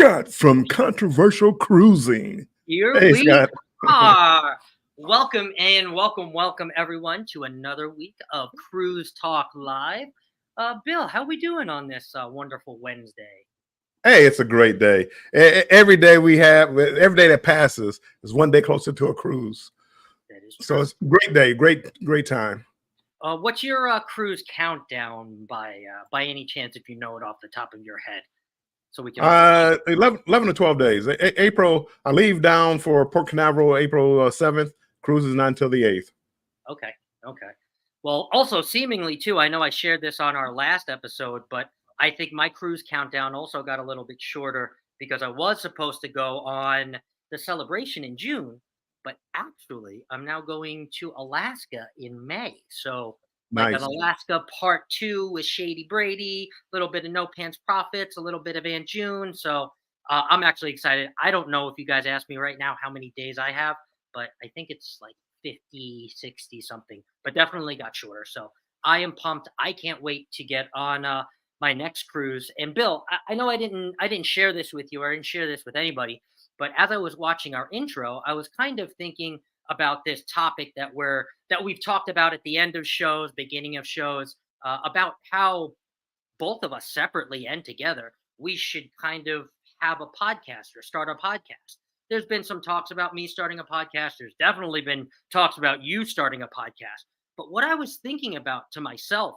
Scott from Controversial Cruising. Here Hey, we Scott. are. Welcome and welcome everyone to another week of Cruise Talk Live. Bill, how we doing on this wonderful Wednesday? Hey, it's a great day. Every day that passes is one day closer to a cruise. That is So true. it's a great day, great time. What's your cruise countdown by any chance, if you know it off the top of your head, so we can all. 11 to 12 days. April, I leave down for Port Canaveral April 7th. Cruise is not until the 8th. Okay. Well, also seemingly too, I know I shared this on our last episode, but I think my cruise countdown also got a little bit shorter because I was supposed to go on the celebration in June, but actually I'm now going to Alaska in May. So like an Nice. Alaska part 2 with Shady Brady, a little bit of No Pants Profits, a little bit of Aunt June. So I'm actually excited. I don't know if you guys ask me right now how many days I have, but I think it's like 50, 60 something, but definitely got shorter. So I am pumped. I can't wait to get on my next cruise. And Bill, I know I didn't share this with you, or I didn't share this with anybody, but as I was watching our intro, I was kind of thinking about this topic that we've talked about at the end of shows, beginning of shows, about how both of us separately and together, we should kind of have a podcast or start a podcast. There's been some talks about me starting a podcast. There's definitely been talks about you starting a podcast. But what I was thinking about to myself,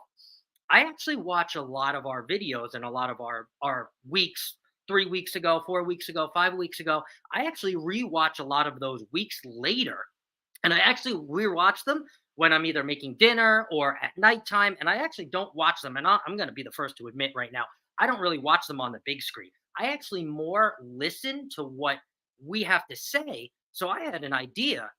I actually watch a lot of our videos and a lot of our weeks, 3 weeks ago, 4 weeks ago, 5 weeks ago. I actually rewatch a lot of those weeks later, and I actually rewatch them when I'm either making dinner or at nighttime. And I actually don't watch them. And I'm going to be the first to admit right now, I don't really watch them on the big screen. I actually more listen to what we have to say. So I had an idea.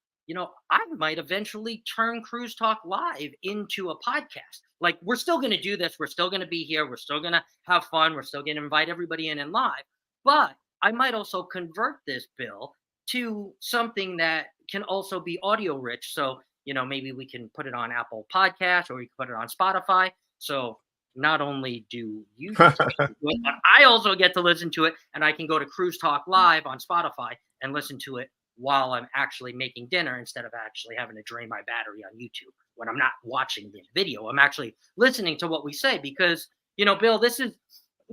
I might eventually turn Cruise Talk Live into a podcast. Like, we're still going to do this. We're still going to be here. We're still going to have fun. We're still going to invite everybody in and live. But I might also convert this, Bill, to something that can also be audio rich. So, maybe we can put it on Apple Podcasts, or we can put it on Spotify. So not only do you get to listen to it, but I also get to listen to it, and I can go to Cruise Talk Live on Spotify and listen to it while I'm actually making dinner, instead of actually having to drain my battery on YouTube when I'm not watching the video. I'm actually listening to what we say, because, Bill, this is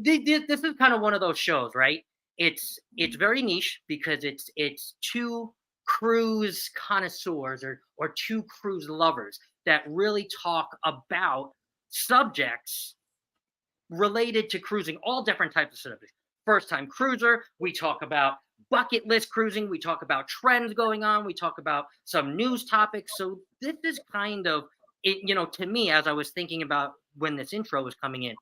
kind of one of those shows, right? It's very niche because it's two cruise connoisseurs, or two cruise lovers that really talk about subjects related to cruising, all different types of subjects. First time cruiser, we talk about bucket list cruising, we talk about trends going on, we talk about some news topics. So this is kind of it, to me, as I was thinking about when this intro was coming in,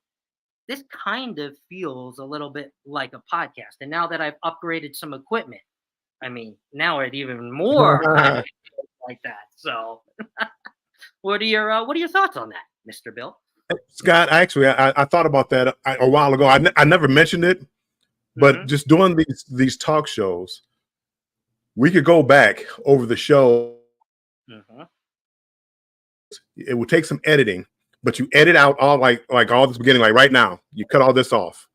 this kind of feels a little bit like a podcast. And now that I've upgraded some equipment, I mean, now it even more kind of feels like that. So what are your thoughts on that, Mr. Bill? Scott, actually, I thought about that a while ago. I never mentioned it, but just doing these talk shows, we could go back over the show. It would take some editing, but you edit out all like all this beginning, like right now, you cut all this off,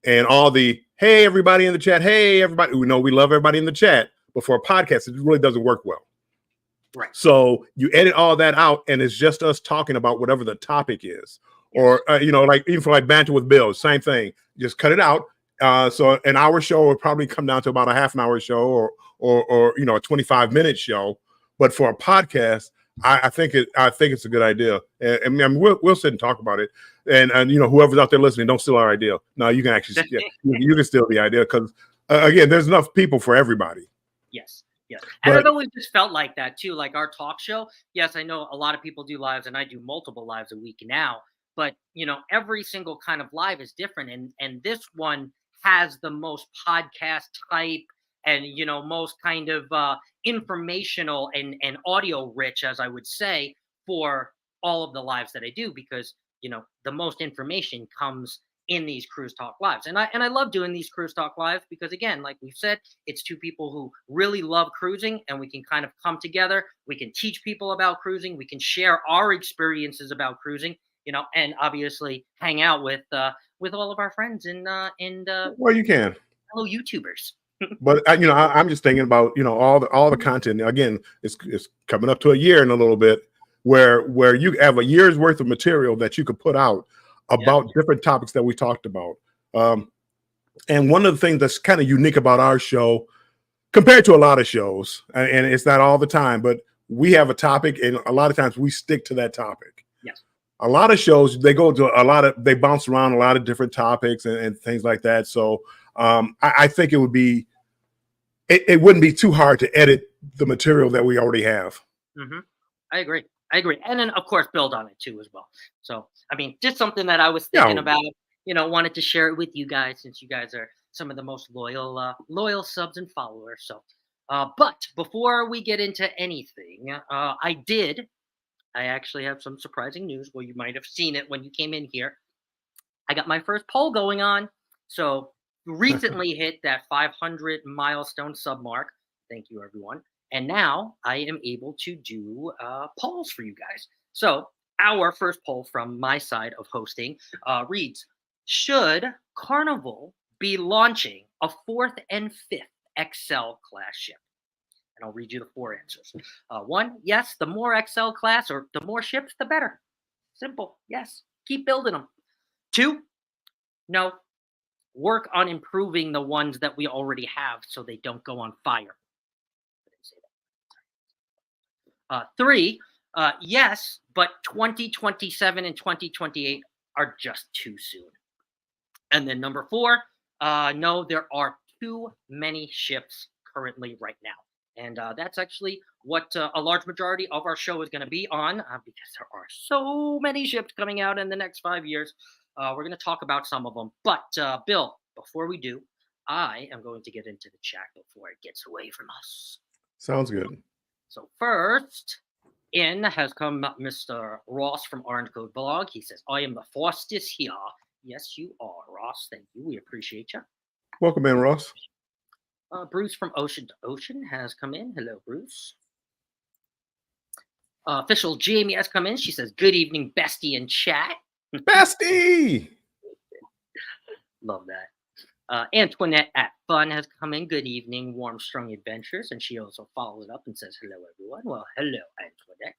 and all the hey everybody in the chat, hey everybody, we know we love everybody in the chat, but for a podcast, it really doesn't work well. Right. So you edit all that out, and it's just us talking about whatever the topic is, or like even for like banter with Bill, same thing. Just cut it out. So an hour show would probably come down to about a half an hour show, or a 25-minute show. But for a podcast, I think it's a good idea. And I mean, we'll sit and talk about it. And whoever's out there listening, don't steal our idea. No, you can actually you can steal the idea, because again, there's enough people for everybody. Yes. And I've always just felt like that too. Like our talk show. Yes, I know a lot of people do lives, and I do multiple lives a week now. But every single kind of live is different, and this one has the most podcast type and most kind of informational and audio rich, as I would say, for all of the lives that I do, because the most information comes in these Cruise Talk Lives. And I love doing these Cruise Talk Lives because, again, like we've said, it's two people who really love cruising, and we can kind of come together. We can teach people about cruising. We can share our experiences about cruising, and obviously hang out with all of our friends. Well, you can. fellow YouTubers. But I'm just thinking about all the content. Again, it's coming up to a year in a little bit where you have a year's worth of material that you could put out about different topics that we talked about. And one of the things that's kind of unique about our show compared to a lot of shows, and it's not all the time, but we have a topic, and a lot of times we stick to that topic. Yes. A lot of shows, they bounce around a lot of different topics and things like that. So I think it wouldn't be too hard to edit the material that we already have. Mm-hmm. I agree. And then, of course, build on it too as well. So, I mean, just something that I was thinking about, wanted to share it with you guys since you guys are some of the most loyal subs and followers. So, but before we get into anything, I actually have some surprising news. Well, you might have seen it when you came in here. I got my first poll going on. So recently hit that 500 milestone sub mark. Thank you, everyone. And now I am able to do polls for you guys. So our first poll from my side of hosting reads, should Carnival be launching a 4th and 5th XL class ship? And I'll read you the 4 answers. 1, yes, the more XL class or the more ships, the better. Simple, yes. Keep building them. 2, no. Work on improving the ones that we already have so they don't go on fire. 3, yes, but 2027 and 2028 are just too soon. And then number 4, no, there are too many ships currently right now. And that's actually what a large majority of our show is going to be on because there are so many ships coming out in the next 5 years. We're going to talk about some of them. But Bill, before we do, I am going to get into the chat before it gets away from us. Sounds good. So first in has come Mr. Ross from Orange Code Blog. He says, I am the fastest here. Yes, you are, Ross. Thank you. We appreciate you. Welcome in, Ross. Bruce from Ocean to Ocean has come in. Hello, Bruce. Official Jamie has come in. She says, good evening, bestie in chat. Bestie! Love that. Antoinette at Fun has come in. Good evening, Warm Strong Adventures. And she also follows up and says, hello, everyone. Well, hello, Antoinette.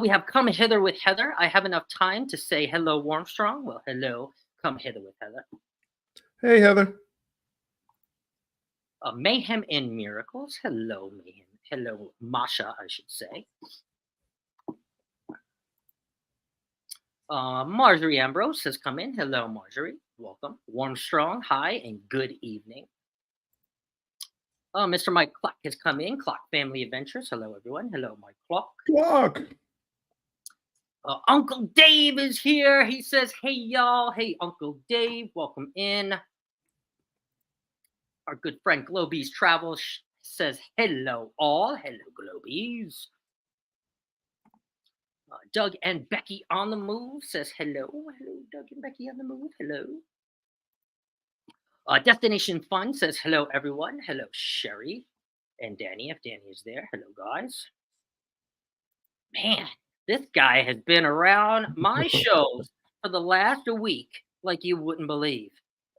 We have Come Hither with Heather. I have enough time to say hello, Warm Strong. Well, hello, Come Hither with Heather. Hey, Heather. Mayhem and Miracles. Hello, Mayhem. Hello, Masha, I should say. Marjorie Ambrose has come in. Hello, Marjorie. Welcome. Warm Strong, hi, and good evening. Mr. Mike Clock has come in. Clock Family Adventures. Hello, everyone. Hello, Mike Clock. Clock. Uncle Dave is here. He says, hey, y'all. Hey, Uncle Dave. Welcome in. Our good friend Globies Travels says, hello, all. Hello, Globies. Doug and Becky on the move says hello. Hello, Doug and Becky on the move. Hello. Destination Fun says hello, everyone. Hello, Sherry and Danny, if Danny is there. Hello, guys. Man, this guy has been around my shows for the last week like you wouldn't believe.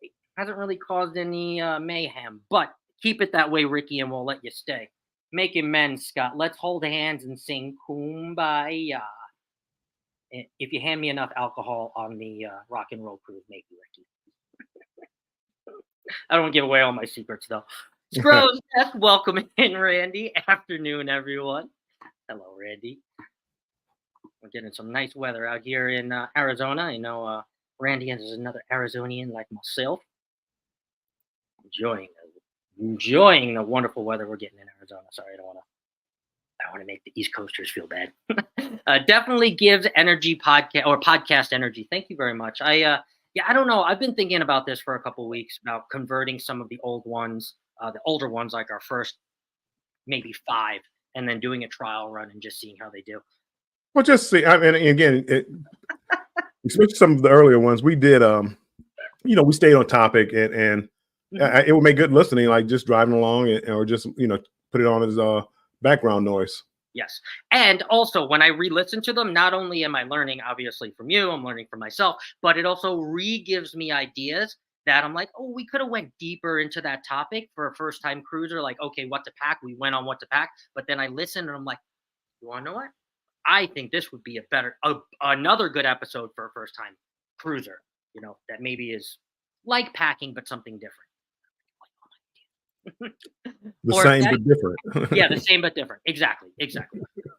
He hasn't really caused any mayhem, but keep it that way, Ricky, and we'll let you stay. Make amends, Scott. Let's hold hands and sing Kumbaya. If you hand me enough alcohol on the rock and roll cruise, maybe, Ricky. I don't give away all my secrets, though. Scrooge, welcome in, Randy. Afternoon, everyone. Hello, Randy. We're getting some nice weather out here in Arizona. I know Randy is another Arizonian like myself. Enjoying the wonderful weather we're getting in Arizona. Sorry, I don't want to make the East Coasters feel bad. Definitely gives energy podcast energy. Thank you very much. I don't know. I've been thinking about this for a couple of weeks about converting some of the old ones, the older ones, like our first maybe 5, and then doing a trial run and just seeing how they do. Well, just see. I mean, again, especially some of the earlier ones, we did. We stayed on topic, and it would make good listening, like just driving along, or just put it on as background noise. Yes. And also when I re-listen to them, not only am I learning obviously from you, I'm learning from myself, but it also re-gives me ideas that I'm like, oh, we could have went deeper into that topic for a first time cruiser. Like, okay, what to pack. We went on what to pack, but then I listened and I'm like, you want to know what? I think this would be another good episode for a first time cruiser. That maybe is like packing, but something different. The Or if same that, but different. yeah, the same but different. Exactly.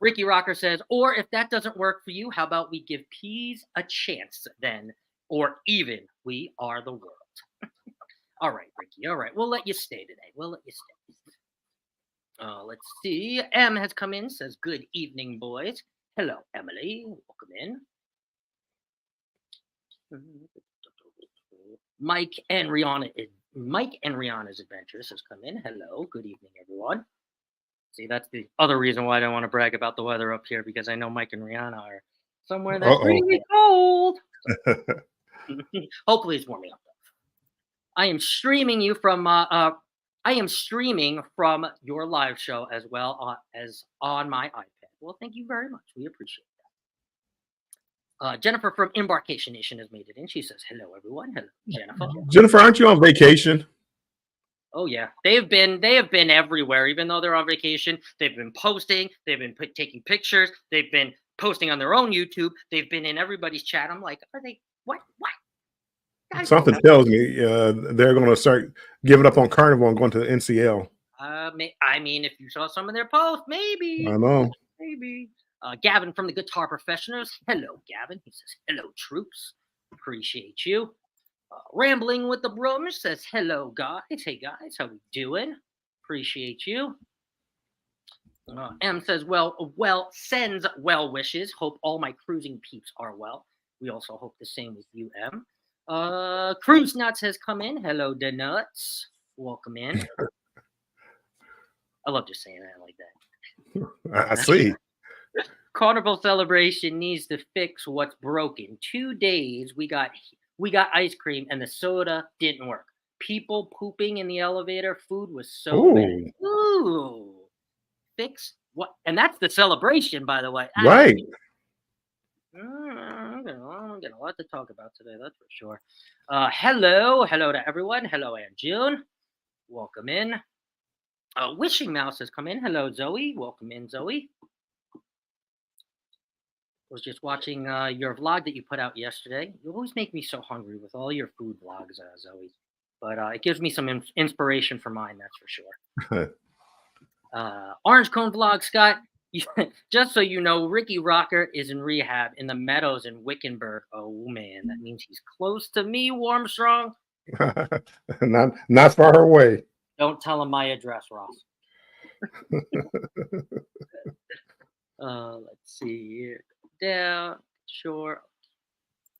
Ricky Rocker says, or if that doesn't work for you, how about we give peas a chance then? Or even we are the world. All right, Ricky. All right. We'll let you stay today. Let's see. M has come in, says, good evening, boys. Hello, Emily. Welcome in. Mike and Rihanna's Adventures has come in. Hello. Good evening, everyone. See, that's the other reason why I don't want to brag about the weather up here, because I know Mike and Rihanna are somewhere that's really cold. Hopefully it's warming up. I am streaming from your live show as well as on my iPad. Well, thank you very much. We appreciate that. Jennifer from Embarkation Nation has made it in. She says, hello, everyone. Hello, Jennifer. Jennifer, aren't you on vacation? Oh, yeah. They have been everywhere. Even though they're on vacation, they've been posting. They've been taking pictures. They've been posting on their own YouTube. They've been in everybody's chat. I'm like, are they, what? Something tells me they're going to start giving up on Carnival and going to the NCL. I mean, if you saw some of their posts, maybe. I know. Maybe. Gavin from the Guitar Professionals. Hello, Gavin. He says, hello, troops. Appreciate you. Rambling with the Brums says, hello, guys. Hey, guys. How we doing? Appreciate you. M says, sends well wishes. Hope all my cruising peeps are well. We also hope the same with you, M. Cruise Nuts has come in. Hello, the Nuts. Welcome in. I love just saying that like that. I see. Carnival Celebration needs to fix what's broken. 2 days we got ice cream and the soda didn't work. People pooping in the elevator. Food was so bad. Ooh. Fix what? And that's the celebration, by the way. Right. I'm getting a lot to talk about today, that's for sure. Hello to everyone. Hello, Aunt June. Welcome in. Wishing Mouse has come in. Hello, Zoe. Welcome in, Zoe. Was just watching your vlog that you put out yesterday. You always make me so hungry with all your food vlogs, Zoe. But it gives me some inspiration for mine, that's for sure. Orange Cone Vlog, Scott. Just so you know, Ricky Rocker is in rehab in the Meadows in Wickenburg. Oh, man, that means he's close to me, Warmstrong. not far away. Don't tell him my address, Ross. Let's see here. Down, sure.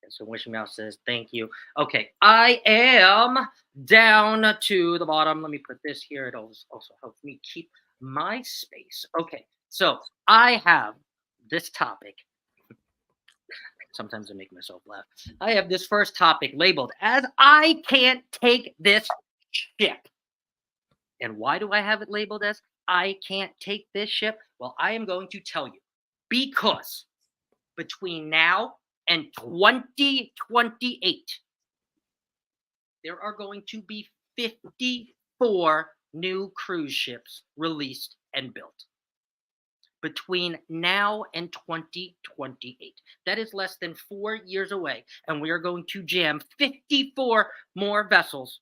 Okay, so Wishing Mouse says, thank you. Okay, I am down to the bottom. Let me put this here. It also helps me keep my space. Okay, so I have this topic. Sometimes I make myself laugh. I have this first topic labeled as I can't take this ship. And why do I have it labeled as I can't take this ship? Well, I am going to tell you. Because between now and 2028, there are going to be 54 new cruise ships released and built. Between now and 2028. That is less than 4 years away. And we are going to jam 54 more vessels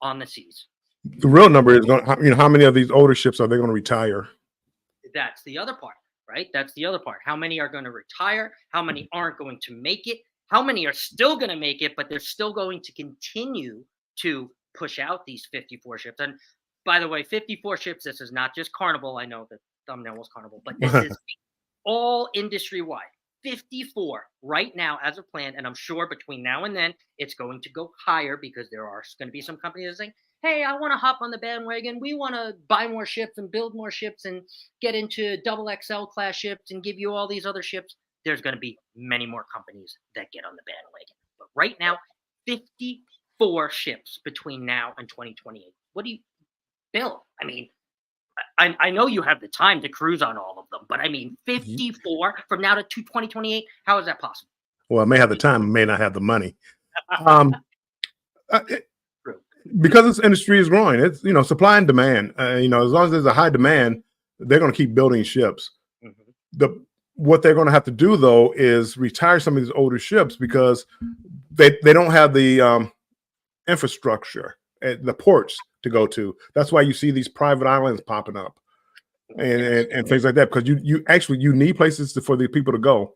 on the seas. The real number is going, how many of these older ships are they going to retire? That's the other part, right? That's the other part. How many are going to retire? How many aren't going to make it? How many are still going to make it, but they're still going to continue to push out these 54 ships? And by the way, 54 ships, this is not just Carnival. I know the thumbnail was Carnival, but this is all industry-wide. 54 right now as a plan, and I'm sure between now and then, it's going to go higher because there are going to be some companies that are saying, hey, I want to hop on the bandwagon. We want to buy more ships and build more ships and get into double XL class ships and give you all these other ships. There's going to be many more companies that get on the bandwagon. But right now, 54 ships between now and 2028. What do you, Bill? I mean, I know you have the time to cruise on all of them, but I mean, 54 from now to 2028. How is that possible? Well, I may have the time, I may not have the money. True. Because this industry is growing. It's supply and demand. As long as there's a high demand, they're going to keep building ships. Mm-hmm. What they're going to have to do though is retire some of these older ships because they don't have the infrastructure at the ports to go to. That's why you see these private islands popping up and things like that, because you need places for the people to go.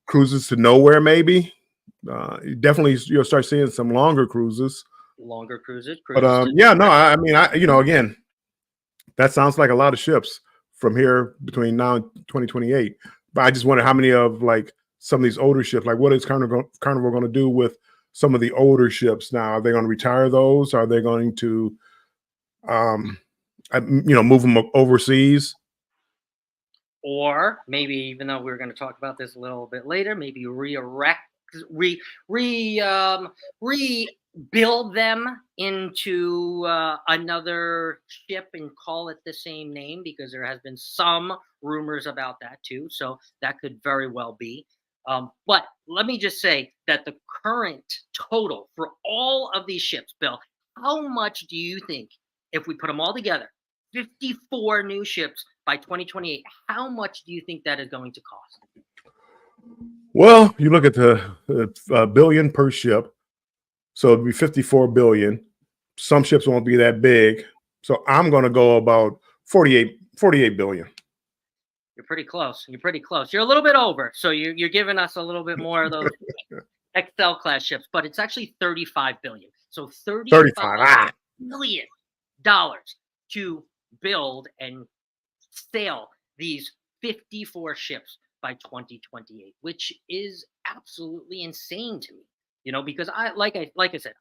Cruises to nowhere, maybe. Definitely, you'll start seeing some longer cruises. But again, that sounds like a lot of ships from here between now and 2028. But I just wonder how many of like some of these older ships, like what is Carnival going to do with some of the older ships now? Are they going to retire those? Are they going to, move them overseas? Or maybe, even though we're going to talk about this a little bit later, maybe rebuild them into another ship and call it the same name, because there has been some rumors about that too. So that could very well be. But let me just say that the current total for all of these ships, Bill, how much do you think, if we put them all together, 54 new ships by 2028, how much do you think that is going to cost? Well, you look at the billion per ship, so it'd be 54 billion. Some ships won't be that big, so I'm going to go about 48 billion. You're pretty close. You're a little bit over, so you're giving us a little bit more of those XL class ships, but it's actually 35 billion. So $35 million to build and sail these 54 ships by 2028, which is absolutely insane to me. Because like I said,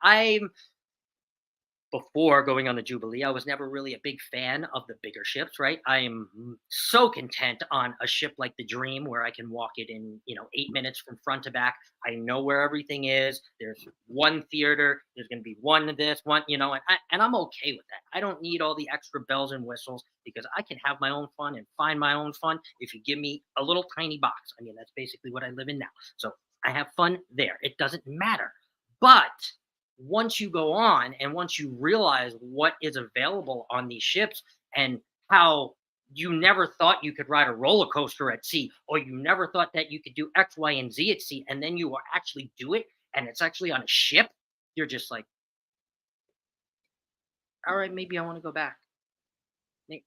before going on the Jubilee, I was never really a big fan of the bigger ships, right? I am so content on a ship like the Dream, where I can walk it in, 8 minutes from front to back. I know where everything is. There's one theater. There's going to be one of this, one, and I'm okay with that. I don't need all the extra bells and whistles, because I can have my own fun and find my own fun if you give me a little tiny box. I mean, that's basically what I live in now. So I have fun there. It doesn't matter. But once you go on and once you realize what is available on these ships, and how you never thought you could ride a roller coaster at sea, or you never thought that you could do X, Y, and Z at sea, and then you will actually do it, and it's actually on a ship, you're just like, all right, maybe I want to go back.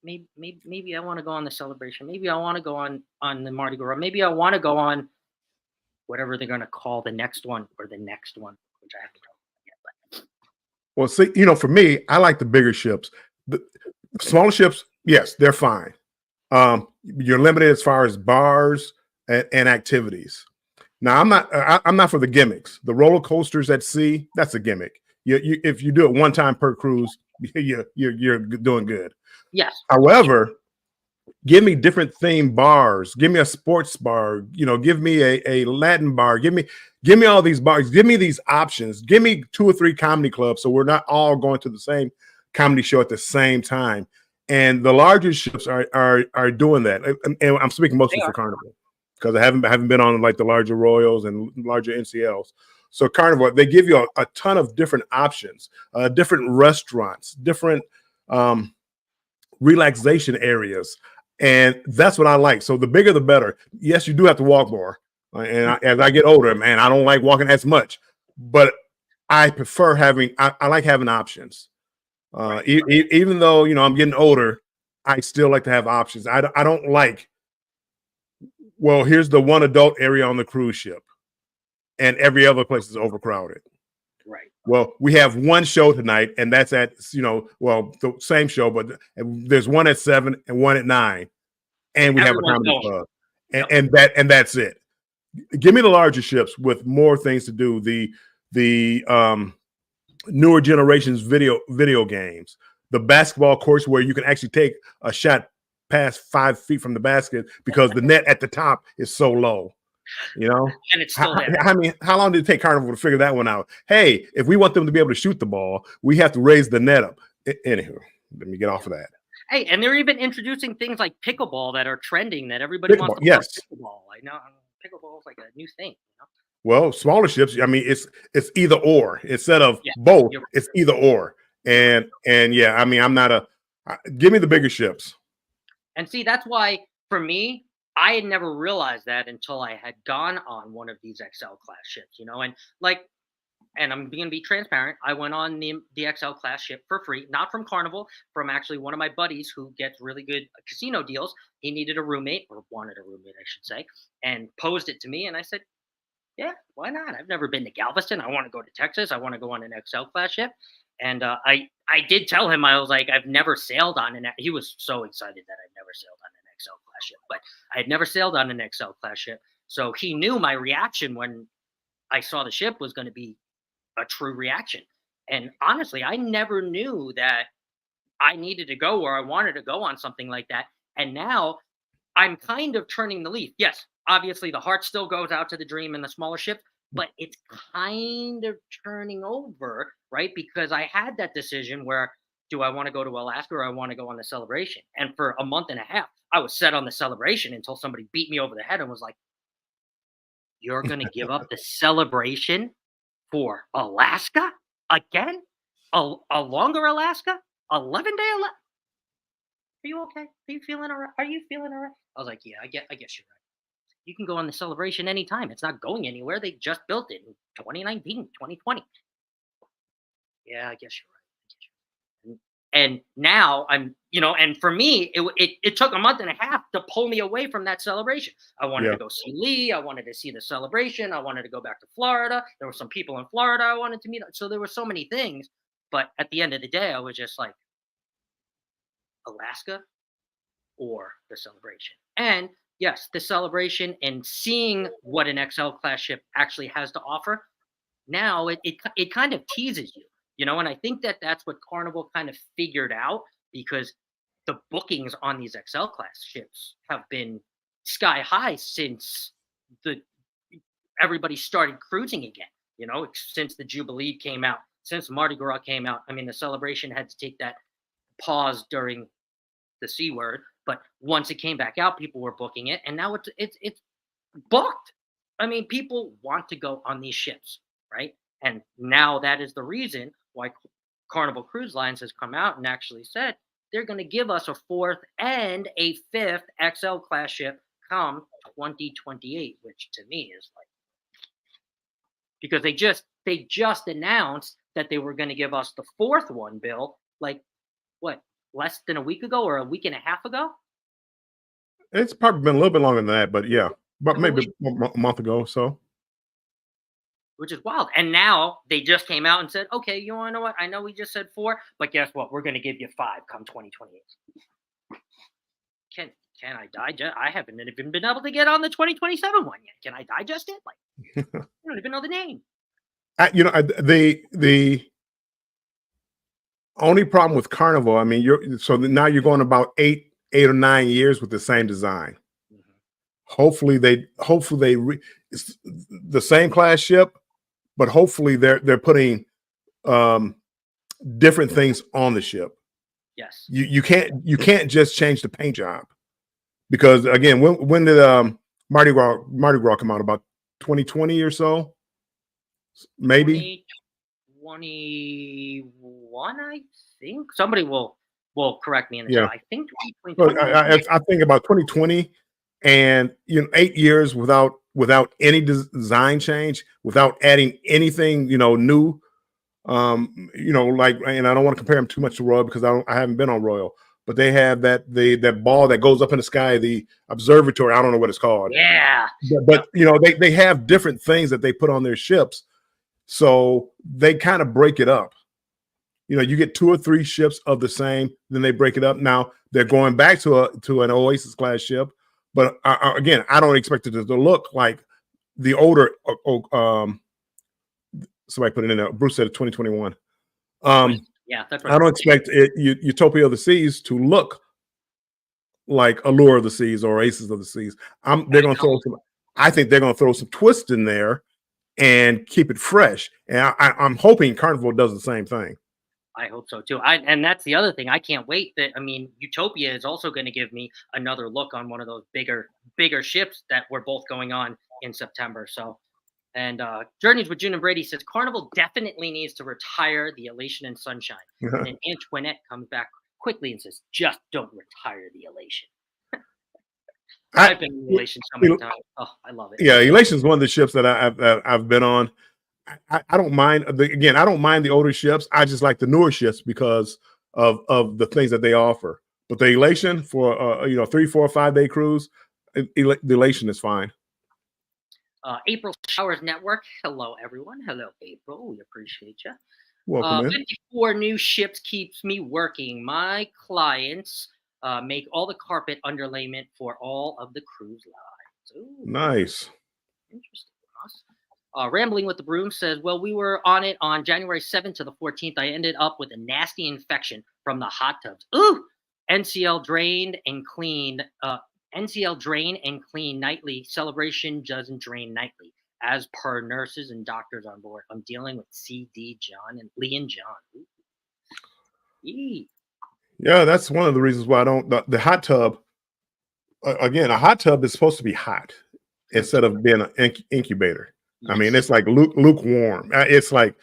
Maybe I want to go on the Celebration. Maybe I want to go on the Mardi Gras. Maybe I want to go on whatever they're going to call the next one, or the next one, which I haven't done. Well, see, for me, I like the bigger ships. The smaller ships, yes, they're fine. You're limited as far as bars and activities. Now, I'm not for the gimmicks. The roller coasters at sea, that's a gimmick. If you do it one time per cruise, you're doing good. Yes. However, give me different theme bars. Give me a sports bar. Give me a Latin bar. Give me all these bars. Give me these options. Give me 2 or 3 comedy clubs, so we're not all going to the same comedy show at the same time. And the larger ships are doing that. And I'm speaking mostly for Carnival, because I haven't been on like the larger Royals and larger NCLs. So Carnival, they give you a ton of different options, different restaurants, different relaxation areas. And that's what I like. So the bigger, the better. Yes, you do have to walk more. And as I get older, man, I don't like walking as much. But I prefer I like having options. Even though, I'm getting older, I still like to have options. I don't like, well, here's the one adult area on the cruise ship, and every other place is overcrowded. Right. Well, we have one show tonight, and that's at, the same show, but there's one at 7 and one at 9, and we have a comedy club, and that's it. Give me the larger ships with more things to do. The newer generations video games, the basketball courts where you can actually take a shot past 5 feet from the basket because the net at the top is so low. And it's still there. I mean, how long did it take Carnival to figure that one out? Hey, if we want them to be able to shoot the ball, we have to raise the net up. Anywho, let me get off of that. Hey, and they're even introducing things like pickleball that are trending, that everybody wants to play pickleball. I know pickleball is like a new thing. Well, smaller ships. I mean, it's either or instead of Yeah, both. you're right. It's either or. You're right. And yeah, I mean, I'm not a. Give me the bigger ships. And see, that's why for me, I had never realized that until I had gone on one of these XL class ships, and like, and I'm going to be transparent. I went on the XL class ship for free, not from Carnival, from actually one of my buddies who gets really good casino deals. He needed a roommate, or wanted a roommate, I should say, and posed it to me. And I said, yeah, why not? I've never been to Galveston. I want to go to Texas. I want to go on an XL class ship. And I did tell him, I was like, I've never sailed on an. He was so excited that I'd never sailed on an XL class ship, but I had never sailed on an XL class ship. So he knew my reaction when I saw the ship was going to be a true reaction. And honestly, I never knew that I needed to go or I wanted to go on something like that. And now I'm kind of turning the leaf. Yes, obviously the heart still goes out to the dream and the smaller ship, but it's kind of turning over, right? Because I had that decision where, do I want to go to Alaska or I want to go on the Celebration? And for a month and a half, I was set on the Celebration until somebody beat me over the head and was like, you're going to give up the Celebration for Alaska again? A longer Alaska? 11-day Alaska? Are you okay? Are you feeling all right? Are you feeling all right? I was like, yeah, I guess you're right. You can go on the Celebration anytime. It's not going anywhere. They just built it in 2019, 2020. Yeah, I guess you're right. And now and for me, it took a month and a half to pull me away from that Celebration. I wanted Yeah. to go see Lee. I wanted to see the Celebration. I wanted to go back to Florida. There were some people in Florida I wanted to meet. So there were so many things. But at the end of the day, I was just like, Alaska or the Celebration. And yes, the Celebration and seeing what an XL class ship actually has to offer, now it kind of teases you, and I think that that's what Carnival kind of figured out, because the bookings on these XL class ships have been sky high since the everybody started cruising again, since the Jubilee came out, since Mardi Gras came out. I mean, the Celebration had to take that pause during the C word, but once it came back out, people were booking it, and now it's booked. I mean, people want to go on these ships, right? And now that is the reason why Carnival Cruise Lines has come out and actually said they're going to give us a fourth and a fifth XL class ship come 2028, which to me is like, because they just announced that they were going to give us the fourth one, Bill, like what, less than a week ago or a week and a half ago? It's probably been a little bit longer than that, but yeah, but I believe, maybe a month ago or so. which is wild. And now they just came out and said, okay, you want to know what? I know we just said 4, but guess what? We're going to give you 5 come 2028. Can I digest? I haven't even been able to get on the 2027 one yet. Can I digest it? Like, I don't even know the name. The only problem with Carnival, I mean, now you're going about 8 or 9 years with the same design. Mhm. Hopefully it's the same class ship, but hopefully they're putting different things on the ship. Yes. You can't just change the paint job, because again, when did Mardi Gras come out? About 2020 or so, maybe. 2021, I think. Somebody will correct me in the Yeah. chat. I think So 2020. I think about 2020, and 8 years without any design change, without adding anything new. Like, and I don't want to compare them too much to Royal, because I haven't been on Royal, but they have that ball that goes up in the sky, the observatory. I don't know what it's called. Yeah. But they have different things that they put on their ships, so they kind of break it up. You get 2 or 3 ships of the same, then they break it up. Now they're going back to an Oasis class ship, but again, I don't expect it to look like the older. Somebody put it in there. Bruce said 2021. Yeah, that's I don't expect Utopia of the Seas to look like Allure of the Seas or Aces of the Seas. They're going to throw some. I think they're going to throw some twist in there and keep it fresh. And I'm hoping Carnival does the same thing. I hope so too. And that's the other thing. I can't wait. Utopia is also going to give me another look on one of those bigger ships that we're both going on in September. So And Journeys with June and Brady says Carnival definitely needs to retire the Elation and Sunshine. And then Antoinette comes back quickly and says, just don't retire the Elation. I've been in Elation so many times. Oh, I love it. Yeah, Elation is one of the ships that I've been on. I don't mind. Again, I don't mind the older ships. I just like the newer ships because of the things that they offer. But the Elation for 3, 4, 5 day cruise, the Elation is fine. April Showers Network. Hello, everyone. Hello, April. We appreciate you. Welcome in. 54 new ships keeps me working. My clients make all the carpet underlayment for all of the cruise lines. Ooh, nice. Interesting. Rambling with the Broom says, well, we were on it on January 7th to the 14th. I ended up with a nasty infection from the hot tubs. Ooh! NCL drained and cleaned. NCL drain and clean nightly. Celebration doesn't drain nightly. As per nurses and doctors on board, I'm dealing with CD John and Lee and John. Yeah, that's one of the reasons why I don't. The hot tub, again, a hot tub is supposed to be hot instead of being an incubator. Yes. I mean, it's like lukewarm. It's like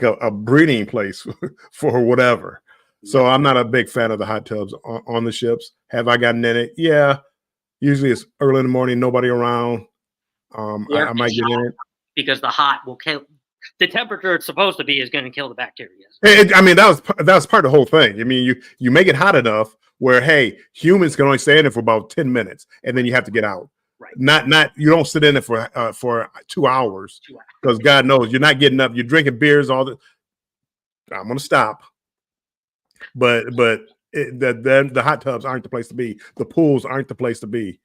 a breeding place for whatever. So I'm not a big fan of the hot tubs on the ships. Have I gotten in it? Yeah. Usually it's early in the morning, nobody around. I might get in it because the hot will kill. The temperature it's supposed to be is going to kill the bacteria. I mean, that was part of the whole thing. I mean, you make it hot enough where, hey, humans can only stay in it for about 10 minutes, and then you have to get out. Right. Not you don't sit in it for 2 hours because God knows you're not getting up. You're drinking beers all the. I'm gonna stop. But the hot tubs aren't the place to be. The pools aren't the place to be.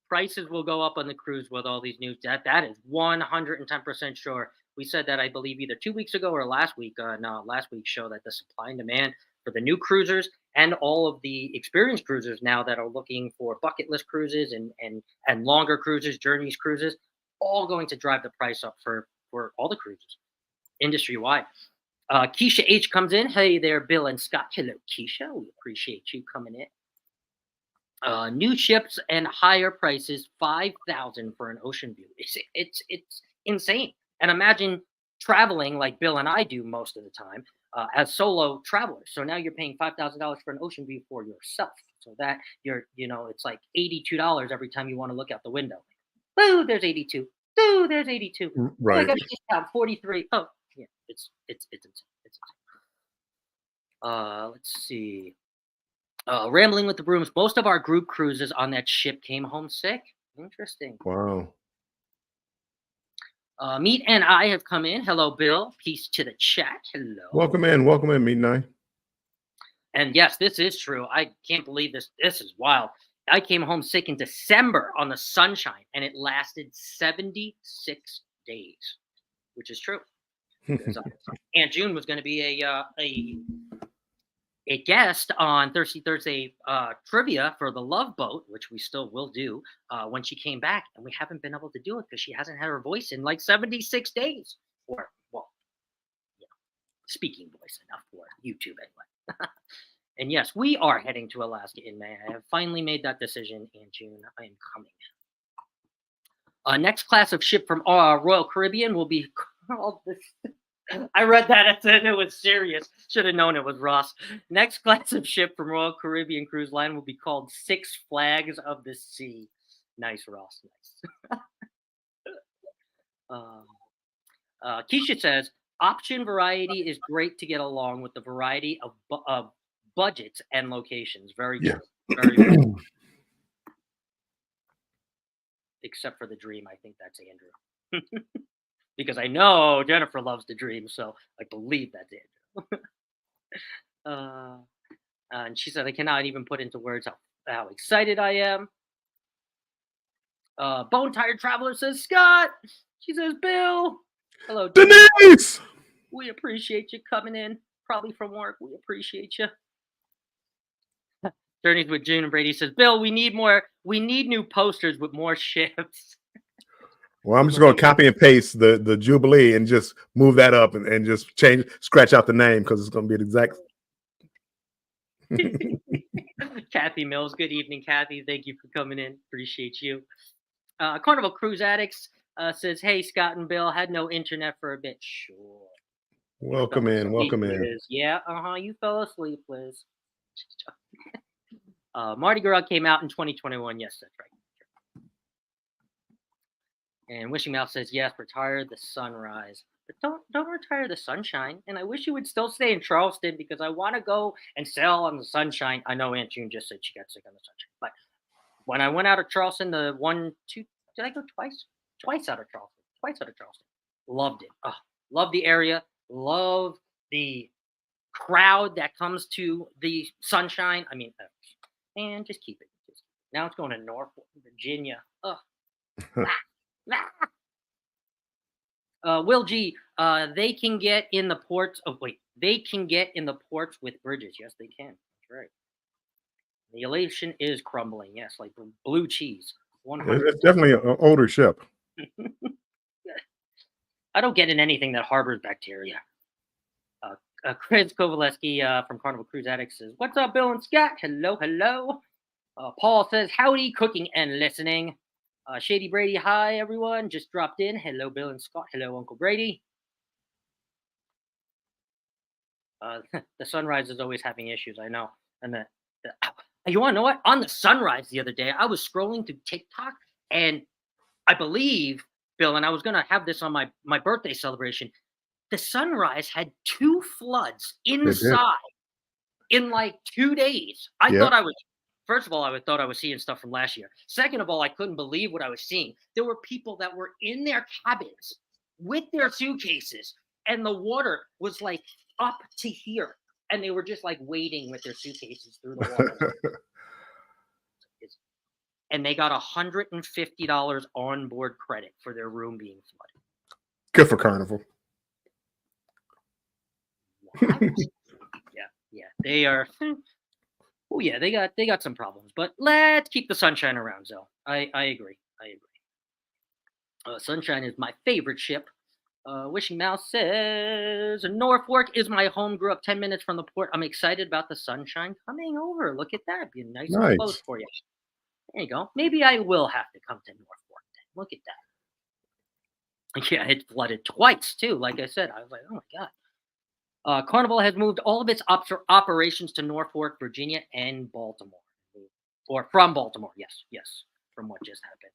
Prices will go up on the cruise with all these news. That is 110% sure. We said that, I believe, either 2 weeks ago or last week. Last week's show that the supply and demand for the new cruisers and all of the experienced cruisers now that are looking for bucket list cruises and longer cruises, journeys cruises, all going to drive the price up for all the cruises industry wide. Keisha H comes in. Hey there, Bill and Scott. Hello, Keisha. We appreciate you coming in. New ships and higher prices, $5,000 for an ocean view. It's insane. And imagine traveling like Bill and I do most of the time as solo travelers. So now you're paying $5,000 for an ocean view for yourself. So that it's like $82 every time you want to look out the window. Boo, there's 82. Boo, there's 82. Right. Oh, I got a discount, 43. Oh, yeah, it's insane. It's insane. Let's see. Rambling with the Brooms. Most of our group cruises on that ship came home sick. Interesting. Wow. Meet and I have come in. Hello, Bill. Peace to the chat. Hello. Welcome in, Meet and I. And yes, this is true. I can't believe this. This is wild. I came home sick in December on the Sunshine, and it lasted 76 days, which is true. Aunt June was going to be a guest on Thirsty Thursday trivia for the Love Boat, which we still will do when she came back, and we haven't been able to do it because she hasn't had her voice in like 76 days, or speaking voice enough for YouTube anyway. And yes, we are heading to Alaska in May. I have finally made that decision in June. I am coming. Next class of ship from Royal Caribbean will be called this. I read that and it was serious. Should have known it was Ross. Next class of ship from Royal Caribbean Cruise Line will be called Six Flags of the Sea. Nice, Ross. Nice. Keisha says, option variety is great to get along with the variety of budgets and locations. Very good. Yeah. Very good. Except for the Dream. I think that's Andrew. Because I know Jennifer loves the Dream, so I believe that's Andrew. And she said, I cannot even put into words how excited I am. Bone Tired Traveler says, Scott. She says, Bill. Hello, Denise. We appreciate you coming in, probably from work. We appreciate you. Journeys with June and Brady says, Bill, we need new posters with more ships. Well, I'm just going to copy and paste the Jubilee and just move that up and just scratch out the name because it's going to be the exact. Kathy Mills. Good evening, Kathy. Thank you for coming in. Appreciate you. Carnival Cruise Addicts. Says, "Hey, Scott and Bill, had no internet for a bit." Sure. You fell Welcome in. asleep, Welcome in. Liz. Yeah, you fell asleep, Liz. Mardi Gras came out in 2021. Yes, that's right. And Wishing Mouth says, "Yes, retire the sunrise, but don't retire the sunshine." And I wish you would still stay in Charleston because I want to go and sail on the sunshine. I know Aunt June just said she got sick on the sunshine, but when I went out of Charleston, did I go twice? Twice out of Charleston. Twice out of Charleston. Loved it. Love the area. Love the crowd that comes to the sunshine. I mean, and just keep it. Now it's going to Norfolk, Virginia. Will G, they can get in the ports. Oh wait, they can get in the ports with bridges. Yes, they can. That's right. The elation is crumbling. Yes, like blue cheese. 100. It's definitely an older ship. I don't get in anything that harbors bacteria. Chris Kovaleski from Carnival Cruise Addicts says, "What's up, Bill and Scott? Hello, hello." Paul says, "Howdy, cooking and listening." Shady Brady, hi everyone. Just dropped in. Hello, Bill and Scott. Hello, Uncle Brady. The sunrise is always having issues. I know. And you want to know what? On the sunrise the other day, I was scrolling through TikTok, and I believe, Bill, and I was going to have this on my birthday celebration. The sunrise had 2 floods inside in like 2 days. I thought I was. First of all, I thought I was seeing stuff from last year. Second of all, I couldn't believe what I was seeing. There were people that were in their cabins with their suitcases, and the water was like up to here. And they were just like wading with their suitcases through the water. And they got $150 onboard credit for their room being flooded. Good for Carnival. Yeah, they are. Oh yeah, they got some problems, but let's keep the sunshine around, Zoe. I agree. Sunshine is my favorite ship. Wishing Mouse says, "Norfolk is my home. Grew up 10 minutes from the port. I'm excited about the sunshine coming over. Look at that, be nice and close for you." There you go. Maybe I will have to come to Norfolk then. Look at that. Yeah, it flooded twice too. Like I said, I was like, oh my god. Carnival has moved all of its operations to Norfolk, Virginia, and Baltimore, or from Baltimore. Yes, from what just happened.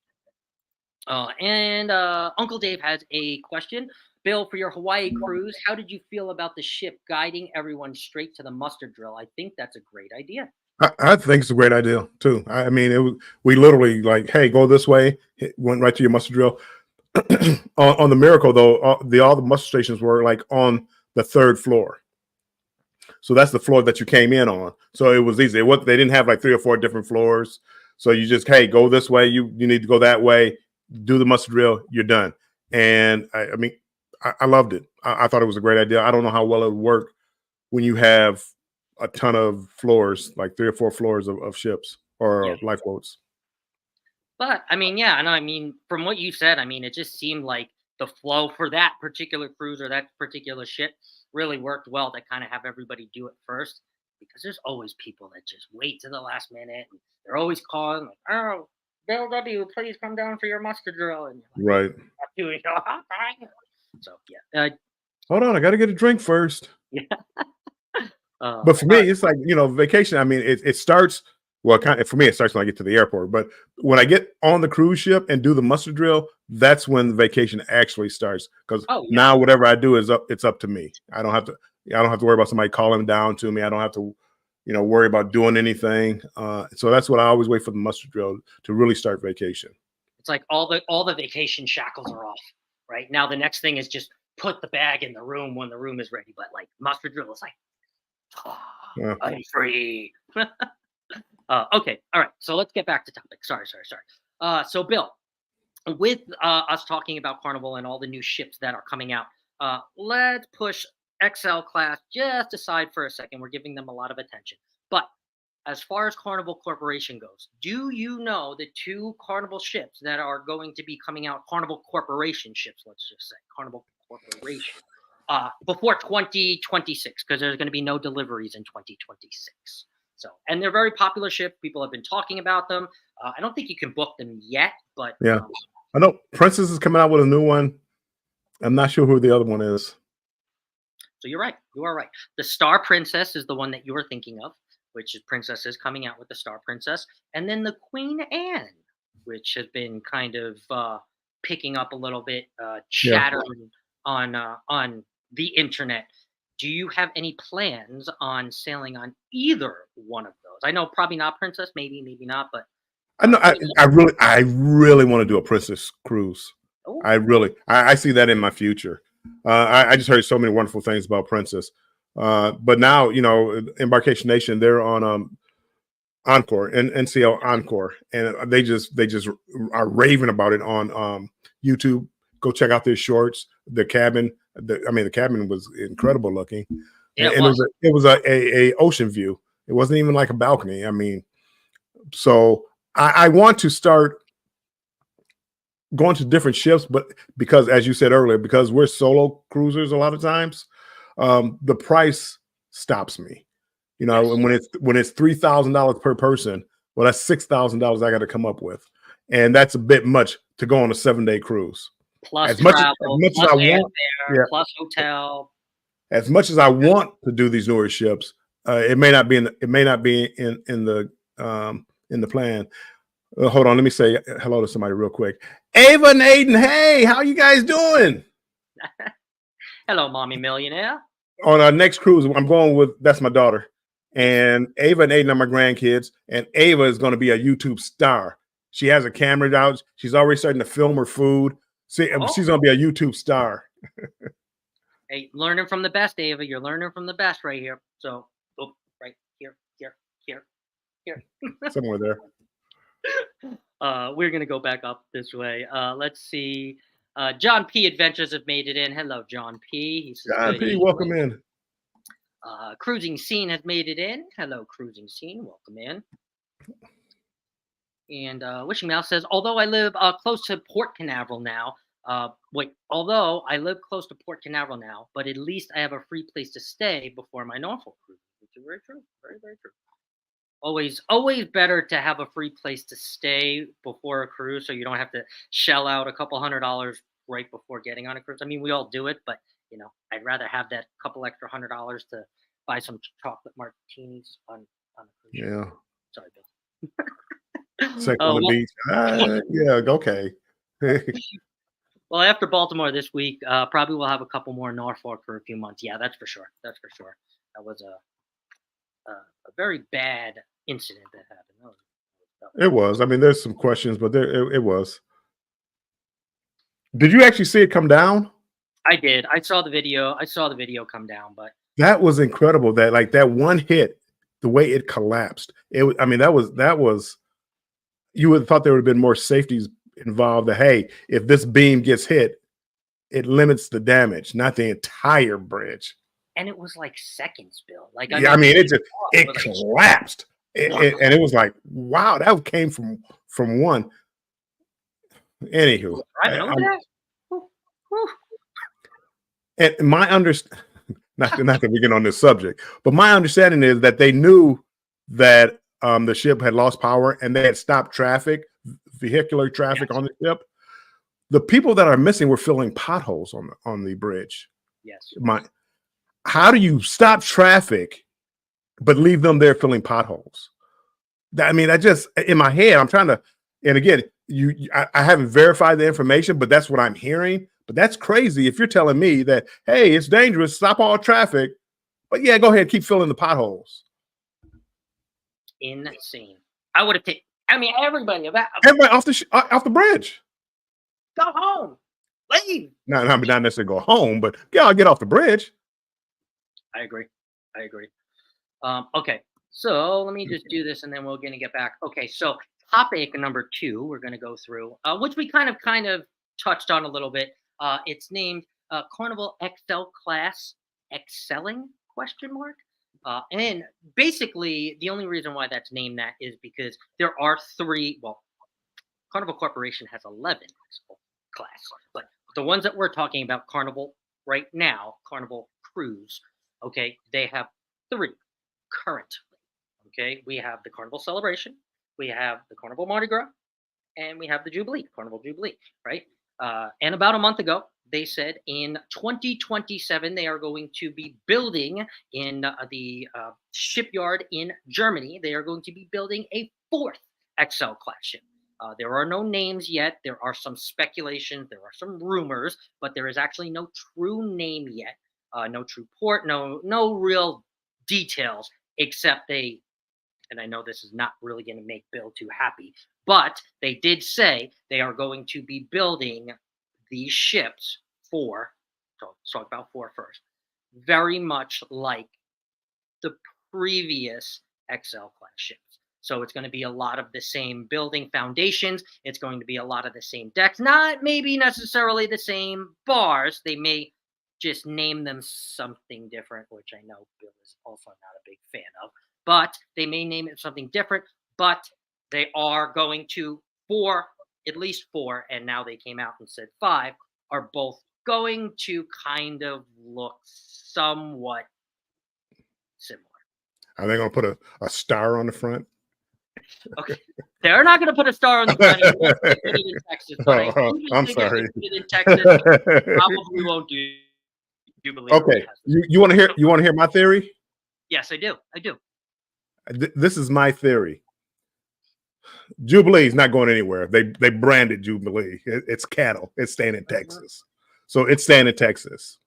And Uncle Dave has a question. Bill, for your Hawaii cruise, how did you feel about the ship guiding everyone straight to the muster drill? I think that's a great idea. I think it's a great idea too. I mean, we literally like, hey, go this way. Went right to your muster drill. on the Miracle though, all the muster stations were like on the 3rd floor. So that's the floor that you came in on. So it was easy. They didn't have like 3 or 4 different floors. So you just, hey, go this way. You need to go that way. Do the muster drill. You're done. And I mean, I loved it. I thought it was a great idea. I don't know how well it would work when you have a ton of floors, like 3 or 4 floors of ships or lifeboats. But I mean, yeah, and I mean, from what you said, I mean, it just seemed like the flow for that particular cruise or that particular ship really worked well to kind of have everybody do it first, because there's always people that just wait to the last minute, and they're always calling like, "Oh, Bill W, please come down for your muster drill," and you're like, right. So yeah. Hold on, I got to get a drink first. Yeah. But for me, it's like, vacation. I mean, it starts. Well, for me, it starts when I get to the airport. But when I get on the cruise ship and do the muster drill, that's when the vacation actually starts. Because now whatever I do it's up to me. I don't have to worry about somebody calling down to me. I don't have to, worry about doing anything. So that's what I always wait for, the muster drill to really start vacation. It's like all the vacation shackles are off. Right now, the next thing is just put the bag in the room when the room is ready. But like muster drill is like, I'm free. Okay, all right. So let's get back to topic. Sorry. So Bill, with us talking about Carnival and all the new ships that are coming out, let's push XL class just aside for a second. We're giving them a lot of attention. But as far as Carnival Corporation goes, do you know the 2 Carnival ships that are going to be coming out? Carnival Corporation ships, let's just say Carnival Corporation, before 2026, because there's going to be no deliveries in 2026. So, and they're very popular ships. People have been talking about them. I don't think you can book them yet, but I know Princess is coming out with a new one. I'm not sure who the other one is. So you're right. You are right. The Star Princess is the one that you were thinking of, which is Princess is coming out with the Star Princess, and then the Queen Anne, which has been kind of picking up a little bit, Yeah. chatter on the internet. Do you have any plans on sailing on either one of those? I know probably not Princess, maybe, maybe not, but I know. Queen Anne. I really want to do a Princess cruise. Oh, I see that in my future. I just heard so many wonderful things about Princess. But now, Embarkation Nation, they're on Encore and NCL Encore, and they just are raving about it on YouTube. Go check out their shorts. The cabin, the cabin was incredible looking, yeah, it and was. it was a ocean view. It wasn't even like a balcony. I mean, so I want to start going to different ships, but because, as you said earlier, because we're solo cruisers a lot of times, the price stops me. Yes. And when it's $3,000 per person, well, that's $6,000 I got to come up with, and that's a bit much to go on a 7-day cruise. Plus As much as travel, I plus want, airfare, yeah, plus hotel. as much as I want to do these newer ships, it may not be in the plan. Hold on, let me say hello to somebody real quick. Ava and Aiden, hey, how you guys doing? Hello, mommy millionaire. On our next cruise, I'm going with, that's my daughter, and Ava and Aiden are my grandkids, and Ava is going to be a YouTube star. She has a camera out. She's already starting to film her food. See, she's going to be a YouTube star. Hey, learning from the best, Ava. You're learning from the best right here. So, right here, here. Somewhere there. We're gonna go back up this way. Let's see. John P. Adventures have made it in. Hello, John P. He says, John good P, evening. welcome in. Cruising Scene has made it in. Hello, Cruising Scene. Welcome in. And Wishing Mouse says, although I live close to Port Canaveral now, although I live close to Port Canaveral now, but at least I have a free place to stay before my Norfolk cruise, which is very true. Very, very true. Always better to have a free place to stay before a cruise, so you don't have to shell out a couple $100 right before getting on a cruise. I mean, we all do it, but I'd rather have that couple extra $100 to buy some chocolate martinis on a cruise ship. Yeah. Sorry, Bill. Sex on the beach. Yeah, okay. Well, after Baltimore this week, probably we'll have a couple more Norfolk for a few months. Yeah, that's for sure. That's for sure. That was a very bad incident that happened. It was. I mean, there's some questions, but it was. Did you actually see it come down? I did. I saw the video. I saw the video come down, but that was incredible. That one hit, the way it collapsed. I mean, that was. You would have thought there would have been more safeties involved. That, hey, if this beam gets hit, it limits the damage, not the entire bridge. And it was like seconds, Bill. I mean, it collapsed, and it was like, wow, that came from one. Anywho, and my understanding, not that we get on this subject, but my understanding is that they knew that the ship had lost power and they had stopped vehicular traffic on the ship. The people that are missing were filling potholes on the bridge. Yes. How do you stop traffic but leave them there filling potholes? I mean, I just, in my head, I'm trying to, and again, I haven't verified the information, but that's what I'm hearing. But that's crazy if you're telling me that, hey, it's dangerous, stop all traffic, but yeah, go ahead, keep filling the potholes. Insane. I would have taken, everybody off the bridge. Go home. Leave. No, not necessarily go home, but yeah, I'll get off the bridge. I agree. Okay, so let me just do this and then we're going to get back. Okay, so topic number 2 we're going to go through, which we kind of touched on a little bit. It's named Carnival XL Class Excelling ? And basically, the only reason why that's named that is because there are 3. Well, Carnival Corporation has 11 class, but the ones that we're talking about, Carnival right now, Carnival Cruise, okay, they have 3 currently. Okay, we have the Carnival Celebration, we have the Carnival Mardi Gras, and we have the Jubilee, Carnival Jubilee, right? And about a month ago, they said in 2027 they are going to be building in the shipyard in Germany. They are going to be building a fourth XL class ship. There are no names yet. There are some speculations. There are some rumors, but there is actually no true name yet. No true port. No real details, except they. And I know this is not really going to make Bill too happy, but they did say they are going to be building these ships for. So let's talk about four first. Very much like the previous XL class ships. So it's going to be a lot of the same building foundations. It's going to be a lot of the same decks. Not maybe necessarily the same bars. They may just name them something different, which I know Bill is also not a big fan of. But they may name it something different. But they are going to, at least four, and now they came out and said five, are both going to kind of look somewhat similar. Are they going to put a star on the front? Okay, they're not going to put a star on the front. Put it in Texas. I'm sorry. Put it in Texas. Probably won't do. Jubilee. Okay, you want to hear? You want to hear my theory? Yes, I do. This is my theory. Jubilee is not going anywhere. They branded Jubilee. It's cattle. It's staying in Texas. So it's staying in Texas.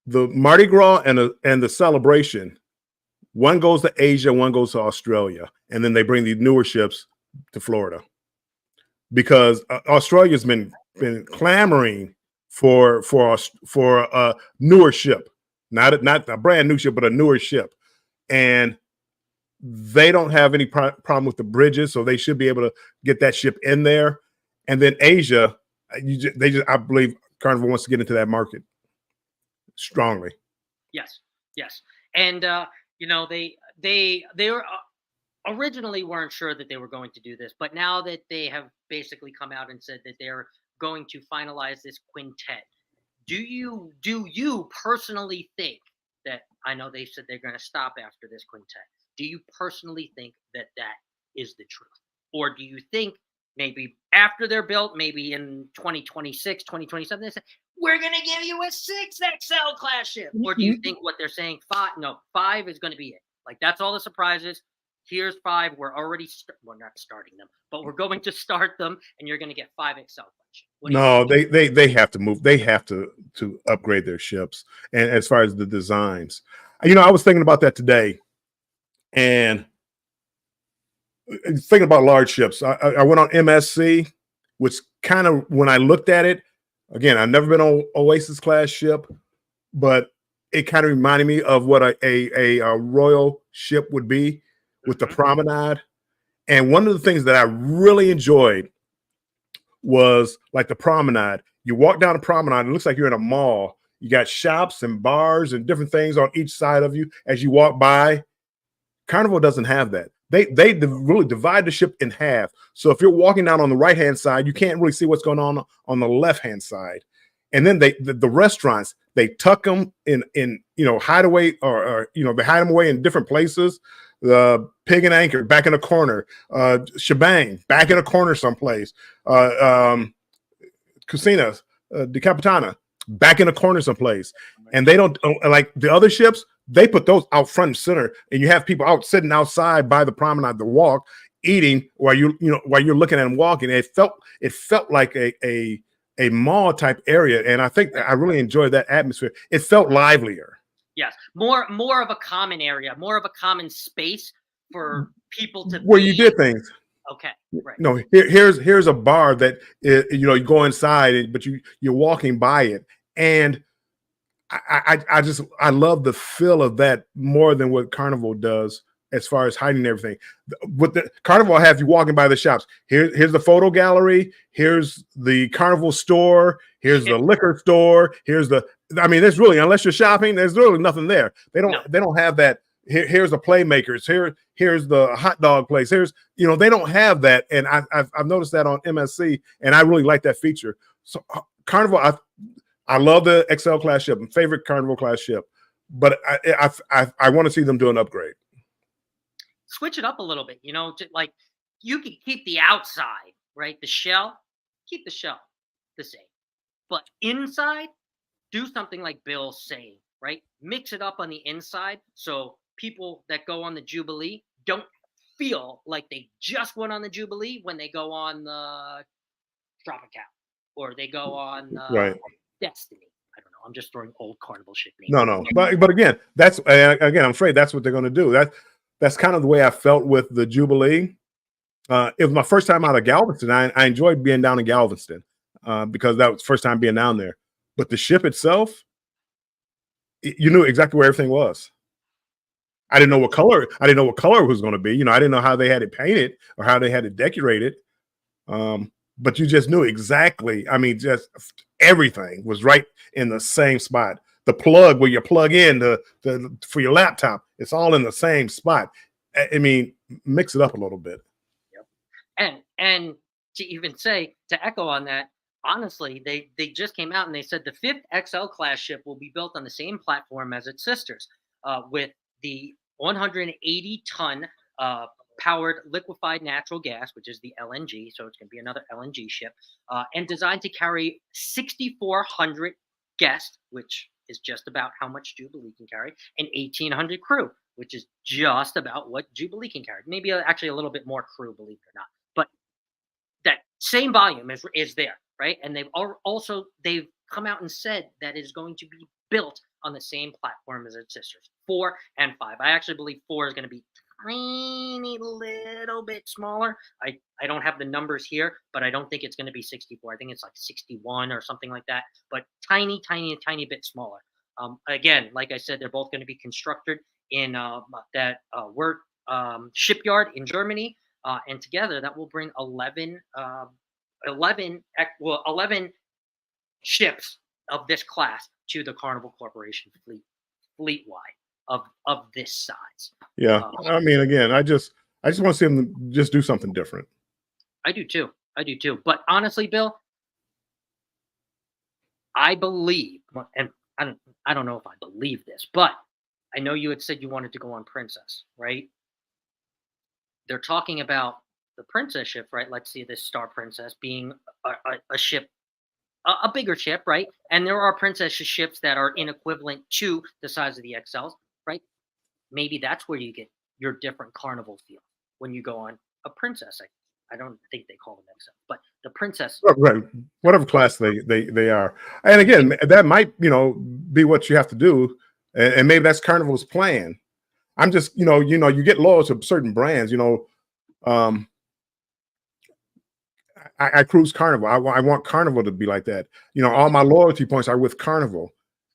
The Mardi Gras and the celebration, one goes to Asia, one goes to Australia, and then they bring these newer ships to Florida because Australia's been clamoring for a newer ship, not a brand new ship, but a newer ship, and they don't have any problem with the bridges, so they should be able to get that ship in there. And then Asia, I believe Carnival wants to get into that market strongly. Yes, and they were originally weren't sure that they were going to do this, but now that they have basically come out and said that they're going to finalize this quintet, do you personally think that, I know they said they're going to stop after this quintet, do you personally think that is the truth? Or do you think maybe after they're built, maybe in 2026, 2027, they say, we're going to give you a 6XL class ship? Or do you think what they're saying, five is going to be it? Like, that's all the surprises. Here's five. We're already, we're not starting them, but we're going to start them, and you're going to get 5XL class ship. No, they have to move. They have to upgrade their ships. And as far as the designs, I was thinking about that today. And thinking about large ships, I went on MSC, which kind of, when I looked at it, again, I've never been on Oasis class ship, but it kind of reminded me of what a royal ship would be with the promenade. And one of the things that I really enjoyed was like the promenade. You walk down the promenade, it looks like you're in a mall. You got shops and bars and different things on each side of you as you walk by. Carnival doesn't have that. They really divide the ship in half. So if you're walking down on the right-hand side, you can't really see what's going on the left-hand side. And then the restaurants, they tuck them in hideaway or they hide them away in different places. The Pig and Anchor back in a corner, Shebang back in a corner someplace, Casinas, De Capitana back in a corner someplace. And they don't, like the other ships, they put those out front and center, and you have people out sitting outside by the promenade, the walk, eating while you're looking at them walking. It felt like a mall type area, and I think I really enjoyed that atmosphere. It felt livelier. Yes, more of a common area, more of a common space for people to where you did things. Okay, right. No, here's a bar that you go inside, but you're walking by it, and I love the feel of that more than what Carnival does as far as hiding everything. With the Carnival, I have you walking by the shops. Here's the photo gallery. Here's the Carnival store. Here's the liquor store. There's really, unless you're shopping, there's really nothing there. They don't have that. Here's the playmakers. Here's the hot dog place. They don't have that. And I've noticed that on MSC, and I really like that feature. So Carnival, I love the XL class ship, my favorite Carnival class ship, but I want to see them do an upgrade. Switch it up a little bit, like you can keep the outside, right? The shell, keep the shell the same. But inside, do something like Bill's saying, right? Mix it up on the inside so people that go on the Jubilee don't feel like they just went on the Jubilee when they go on the Tropical or they go on Right. Destiny. I don't know. I'm just throwing old Carnival ship names. No. But again, that's again, I'm afraid that's what they're going to do. That's kind of the way I felt with the Jubilee. It was my first time out of Galveston. I enjoyed being down in Galveston because that was the first time being down there. But the ship itself, you knew exactly where everything was. I didn't know what color. I didn't know what color it was going to be. I didn't know how they had it painted or how they had it decorated. But you just knew exactly. I mean, just everything was right in the same spot. The plug where you plug in for your laptop, it's all in the same spot. I mean, mix it up a little bit. Yep. And to even say, to echo on that, honestly, they just came out and they said the 5th XL class ship will be built on the same platform as its sisters, with the 180-ton powered liquefied natural gas, which is the LNG. So it's going to be another LNG ship, and designed to carry 6,400 guests, which is just about how much Jubilee can carry, and 1,800 crew, which is just about what Jubilee can carry. Maybe actually a little bit more crew, believe it or not. But that same volume is there, right? And they've come out and said that is going to be built on the same platform as its sisters, 4 and 5. I actually believe 4 is going to be tiny little bit smaller. I don't have the numbers here, but I don't think it's going to be 64. I think it's like 61 or something like that, but tiny bit smaller. Again, like I said, they're both going to be constructed in that shipyard in Germany, and together that will bring 11 ships of this class to the Carnival Corporation fleet-wide of this size. Yeah, I mean, again, I just want to see them just do something different. I do too. But honestly, Bill, I believe, and I don't know if I believe this, but I know you had said you wanted to go on Princess, right? They're talking about the Princess ship, right? Let's see, this Star Princess being a ship, a bigger ship, right? And there are Princess ships that are inequivalent to the size of the XLs, right? Maybe that's where you get your different Carnival feel when you go on a Princess. I don't think they call them XL, but the Princess, right? Whatever class they are, and again, that might be what you have to do, and maybe that's Carnival's plan. I'm just you get loyal to certain brands. I cruise Carnival. I want Carnival to be like that. All my loyalty points are with Carnival.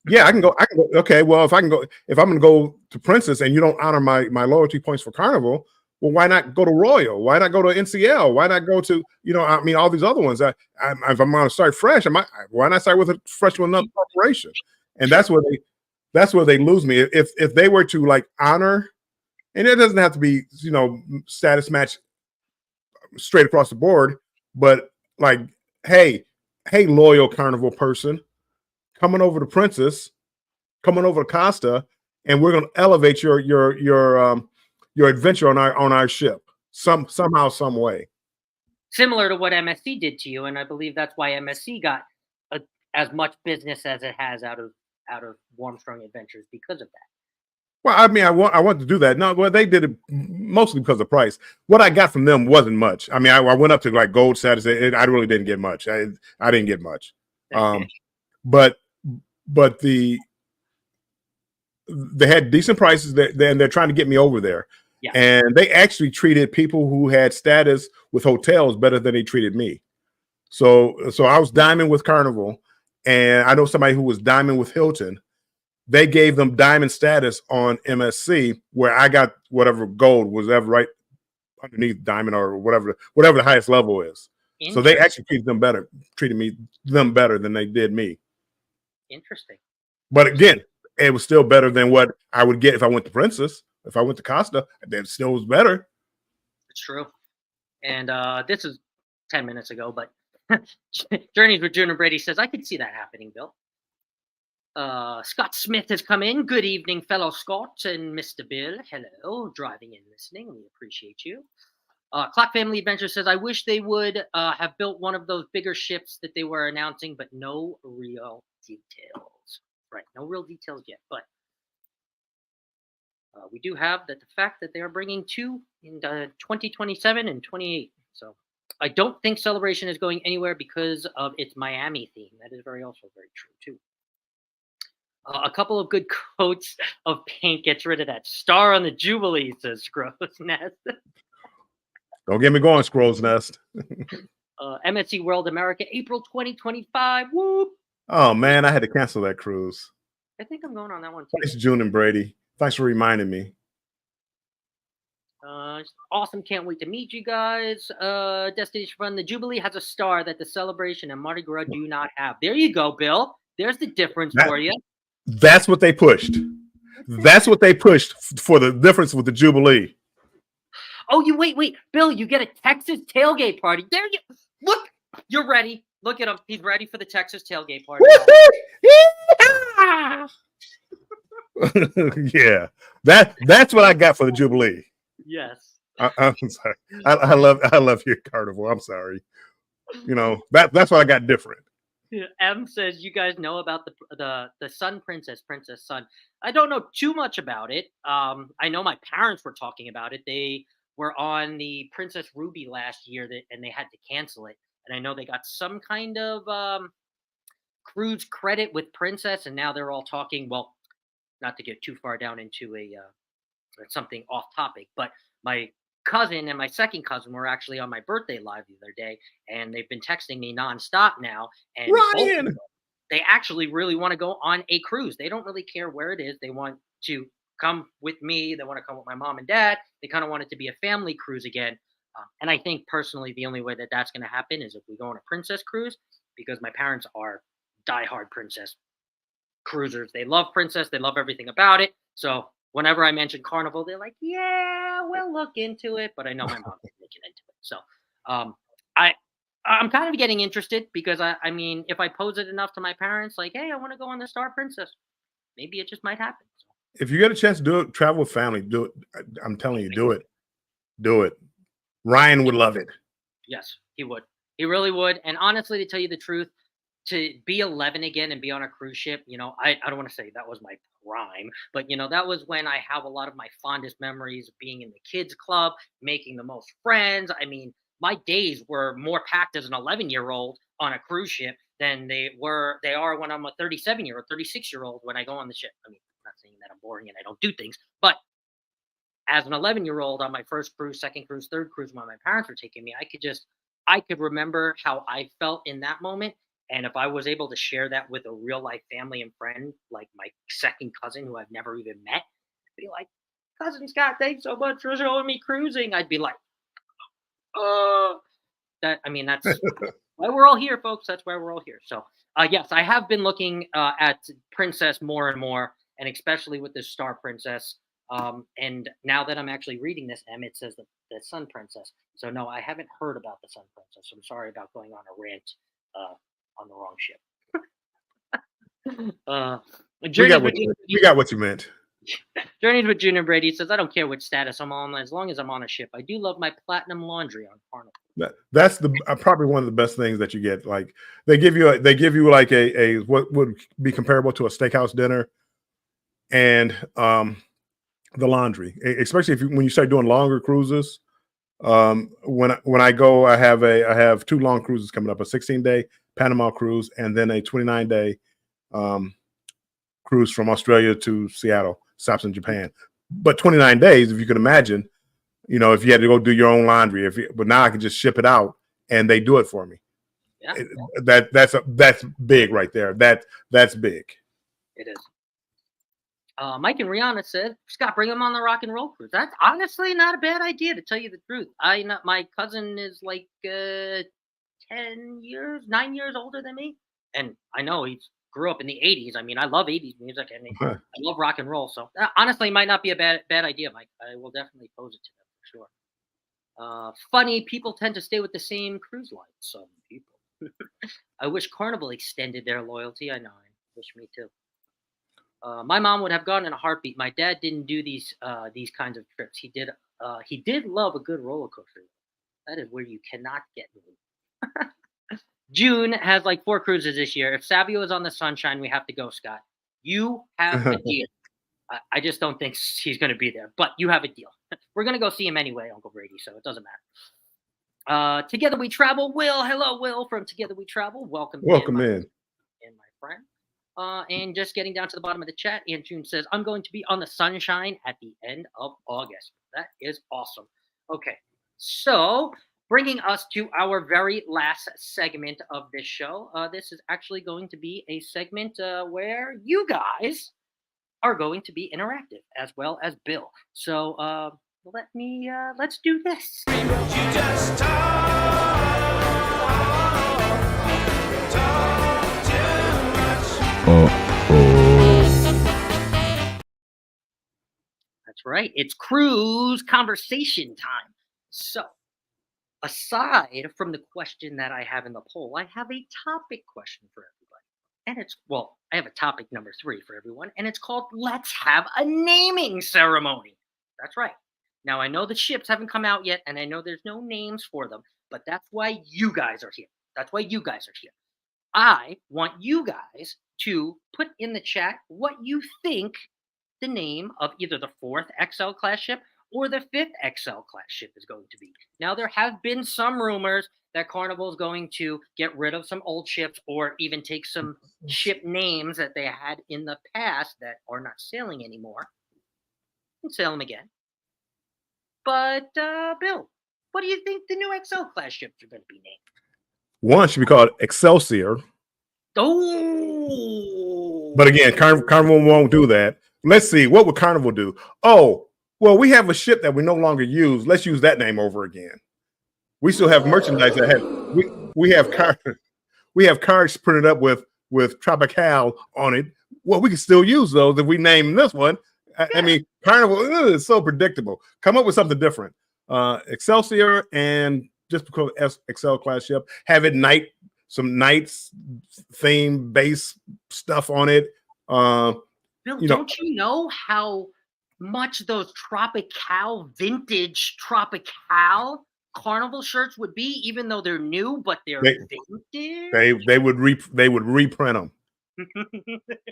Yeah, I can go. Okay, well, if I'm going to go to Princess and you don't honor my loyalty points for Carnival, well, why not go to Royal? Why not go to NCL? Why not go to all these other ones? If I'm going to start fresh, why not start with a fresh with another corporation? And that's where they lose me. If they were to honor, and it doesn't have to be status match straight across the board, but hey, loyal Carnival person, coming over to Princess, coming over to Costa, and we're going to elevate your adventure on our ship somehow, some way. Similar to what MSC did to you, and I believe that's why MSC got as much business as it has out of Warmstrong Adventures because of that. Well, I mean, I want to do that. No, well, they did it mostly because of price. What I got from them wasn't much. I mean, I went up to gold status. I really didn't get much. I didn't get much. But they had decent prices, and they're trying to get me over there. Yeah. And they actually treated people who had status with hotels better than they treated me. So I was diamond with Carnival, and I know somebody who was diamond with Hilton. They gave them diamond status on MSC, where I got whatever gold was ever right underneath diamond or whatever the highest level is. So they actually treated them better than they did me. Interesting. But again, it was still better than what I would get if I went to Princess. If I went to Costa, that still was better. It's true. And this is 10 minutes ago, but Journeys with June and Brady says, I could see that happening, Bill. Scott Smith has come in. Good evening, fellow Scott and Mr. Bill. Hello, driving in, listening. We appreciate you. Clock Family Adventure says, I wish they would have built one of those bigger ships that they were announcing, but no real details. Right, no real details yet. But we do have the fact that they are bringing two in 2027 and 28. So I don't think Celebration is going anywhere because of its Miami theme. That is also very true, too. A couple of good coats of paint gets rid of that star on the Jubilee, says Scrooge Nest. Don't get me going, Scrolls Nest. MSC World America, April 2025. Whoop. Oh, man, I had to cancel that cruise. I think I'm going on that one, too. Thanks, June and Brady. Thanks for reminding me. Awesome. Can't wait to meet you guys. Destination Fun. The Jubilee has a star that the Celebration and Mardi Gras do not have. There you go, Bill. There's the difference for you. That's what they pushed. That's what they pushed for the difference with the Jubilee. Oh, you wait, Bill, you get a Texas tailgate party. There you look, you're ready. Look at him. He's ready for the Texas tailgate party. Yeah. That's what I got for the Jubilee. Yes. I'm sorry. I love your Carnival. I'm sorry. You know, that's what I got different. M says, you guys know about the Sun Princess Sun. I don't know too much about it. I know my parents were talking about it. They were on the Princess Ruby last year and they had to cancel it. And I know they got some kind of cruise credit with Princess, and now they're all talking. Well, not to get too far down into something off topic, but my cousin and my second cousin were actually on my birthday live the other day, and they've been texting me nonstop now. And Ryan, they actually really want to go on a cruise. They don't really care where it is. They want to come with me. They want to come with my mom and dad. They kind of want it to be a family cruise again. And I think personally, the only way that that's going to happen is if we go on a Princess cruise, because my parents are diehard Princess cruisers. They love Princess. They love everything about it. So whenever I mention Carnival, they're like, yeah, we'll look into it. But I know my mom is looking into it. So I'm kind of getting interested because I mean, if I pose it enough to my parents, like, hey, I want to go on the Star Princess, maybe it just might happen. So, if you get a chance to do it, travel with family, do it. I'm telling you, do it. Do it. Ryan would love it. Yes, he would. He really would. And honestly, to tell you the truth, to be 11 again and be on a cruise ship, you know, I don't want to say that was my prime, but, you know, that was when I have a lot of my fondest memories of being in the kids club, making the most friends. I mean, my days were more packed as an 11-year-old on a cruise ship than they are when I'm a 37-year-old, 36-year-old when I go on the ship. I mean, I'm not saying that I'm boring and I don't do things, but as an 11-year-old on my first cruise, second cruise, third cruise, when my parents were taking me, I could remember how I felt in that moment. And if I was able to share that with a real life family and friend, like my second cousin who I've never even met, I'd be like, Cousin Scott, thanks so much for showing me cruising. I'd be like, that's why we're all here, folks. That's why we're all here. So, yes, I have been looking at Princess more and more, and especially with this Star Princess. And now that I'm actually reading this, it says the Sun Princess. So no, I haven't heard about the Sun Princess. I'm sorry about going on a rant on the wrong ship. We got what you meant. Journeys with June and Brady says, I don't care which status I'm on, as long as I'm on a ship. I do love my platinum laundry on Carnival. That's probably one of the best things that you get. Like they give you like a what would be comparable to a steakhouse dinner, and the laundry, especially when you start doing longer cruises. When I go, I have two long cruises coming up: a 16-day Panama cruise, and then a 29-day cruise from Australia to Seattle, stops in Japan. But 29 days, if you can imagine, you know, if you had to go do your own laundry, but now I can just ship it out and they do it for me. Yeah. That's big right there. That's big. It is. Mike and Rihanna said, Scott, bring him on the rock and roll cruise. That's honestly not a bad idea, to tell you the truth. My cousin is like 9 years older than me. And I know he grew up in the 80s. I mean, I love 80s music and I love rock and roll. So honestly, it might not be a bad idea, Mike. I will definitely pose it to them for sure. Funny, people tend to stay with the same cruise line. Some people. I wish Carnival extended their loyalty. I know. I wish me too. My mom would have gone in a heartbeat. My dad didn't do these kinds of trips. He did love a good roller coaster. That is where you cannot get me. June has like 4 cruises this year. If Savio is on the Sunshine, we have to go, Scott. You have a deal. I just don't think he's going to be there, but you have a deal. We're going to go see him anyway, Uncle Brady, so it doesn't matter. Together We Travel. Will, hello, Will from Together We Travel. Welcome Welcome in. and my friend. And just getting down to the bottom of the chat, and June says, I'm going to be on the Sunshine at the end of August. That is awesome. Okay, so bringing us to our very last segment of this show. This is actually going to be a segment where you guys are going to be interactive as well as Bill. So let's do this. That's right. It's cruise conversation time. So, aside from the question that I have in the poll, I have a topic question for everybody. And I have a topic number 3 for everyone, and it's called Let's Have a Naming Ceremony. That's right. Now, I know the ships haven't come out yet, and I know there's no names for them, but that's why you guys are here. That's why you guys are here. I want you guys to put in the chat what you think the name of either the 4th XL class ship or the 5th XL class ship is going to be. Now, there have been some rumors that Carnival is going to get rid of some old ships or even take some ship names that they had in the past that are not sailing anymore and sail them again. But, Bill, what do you think the new XL class ships are going to be named? One should be called Excelsior. Oh! But again, Carnival won't do that. Let's see. What would Carnival do? Oh, well, we have a ship that we no longer use. Let's use that name over again. We still have merchandise that have we have cards printed up with Tropical on it. Well, we can still use those if we name this one. I mean, Carnival is so predictable. Come up with something different. Excelsior, and just because XL class ship, have it some Knights theme base stuff on it. Bill, don't you know how much those Tropical vintage Tropical Carnival shirts would be, even though they're new, but they're vintage? They would reprint them.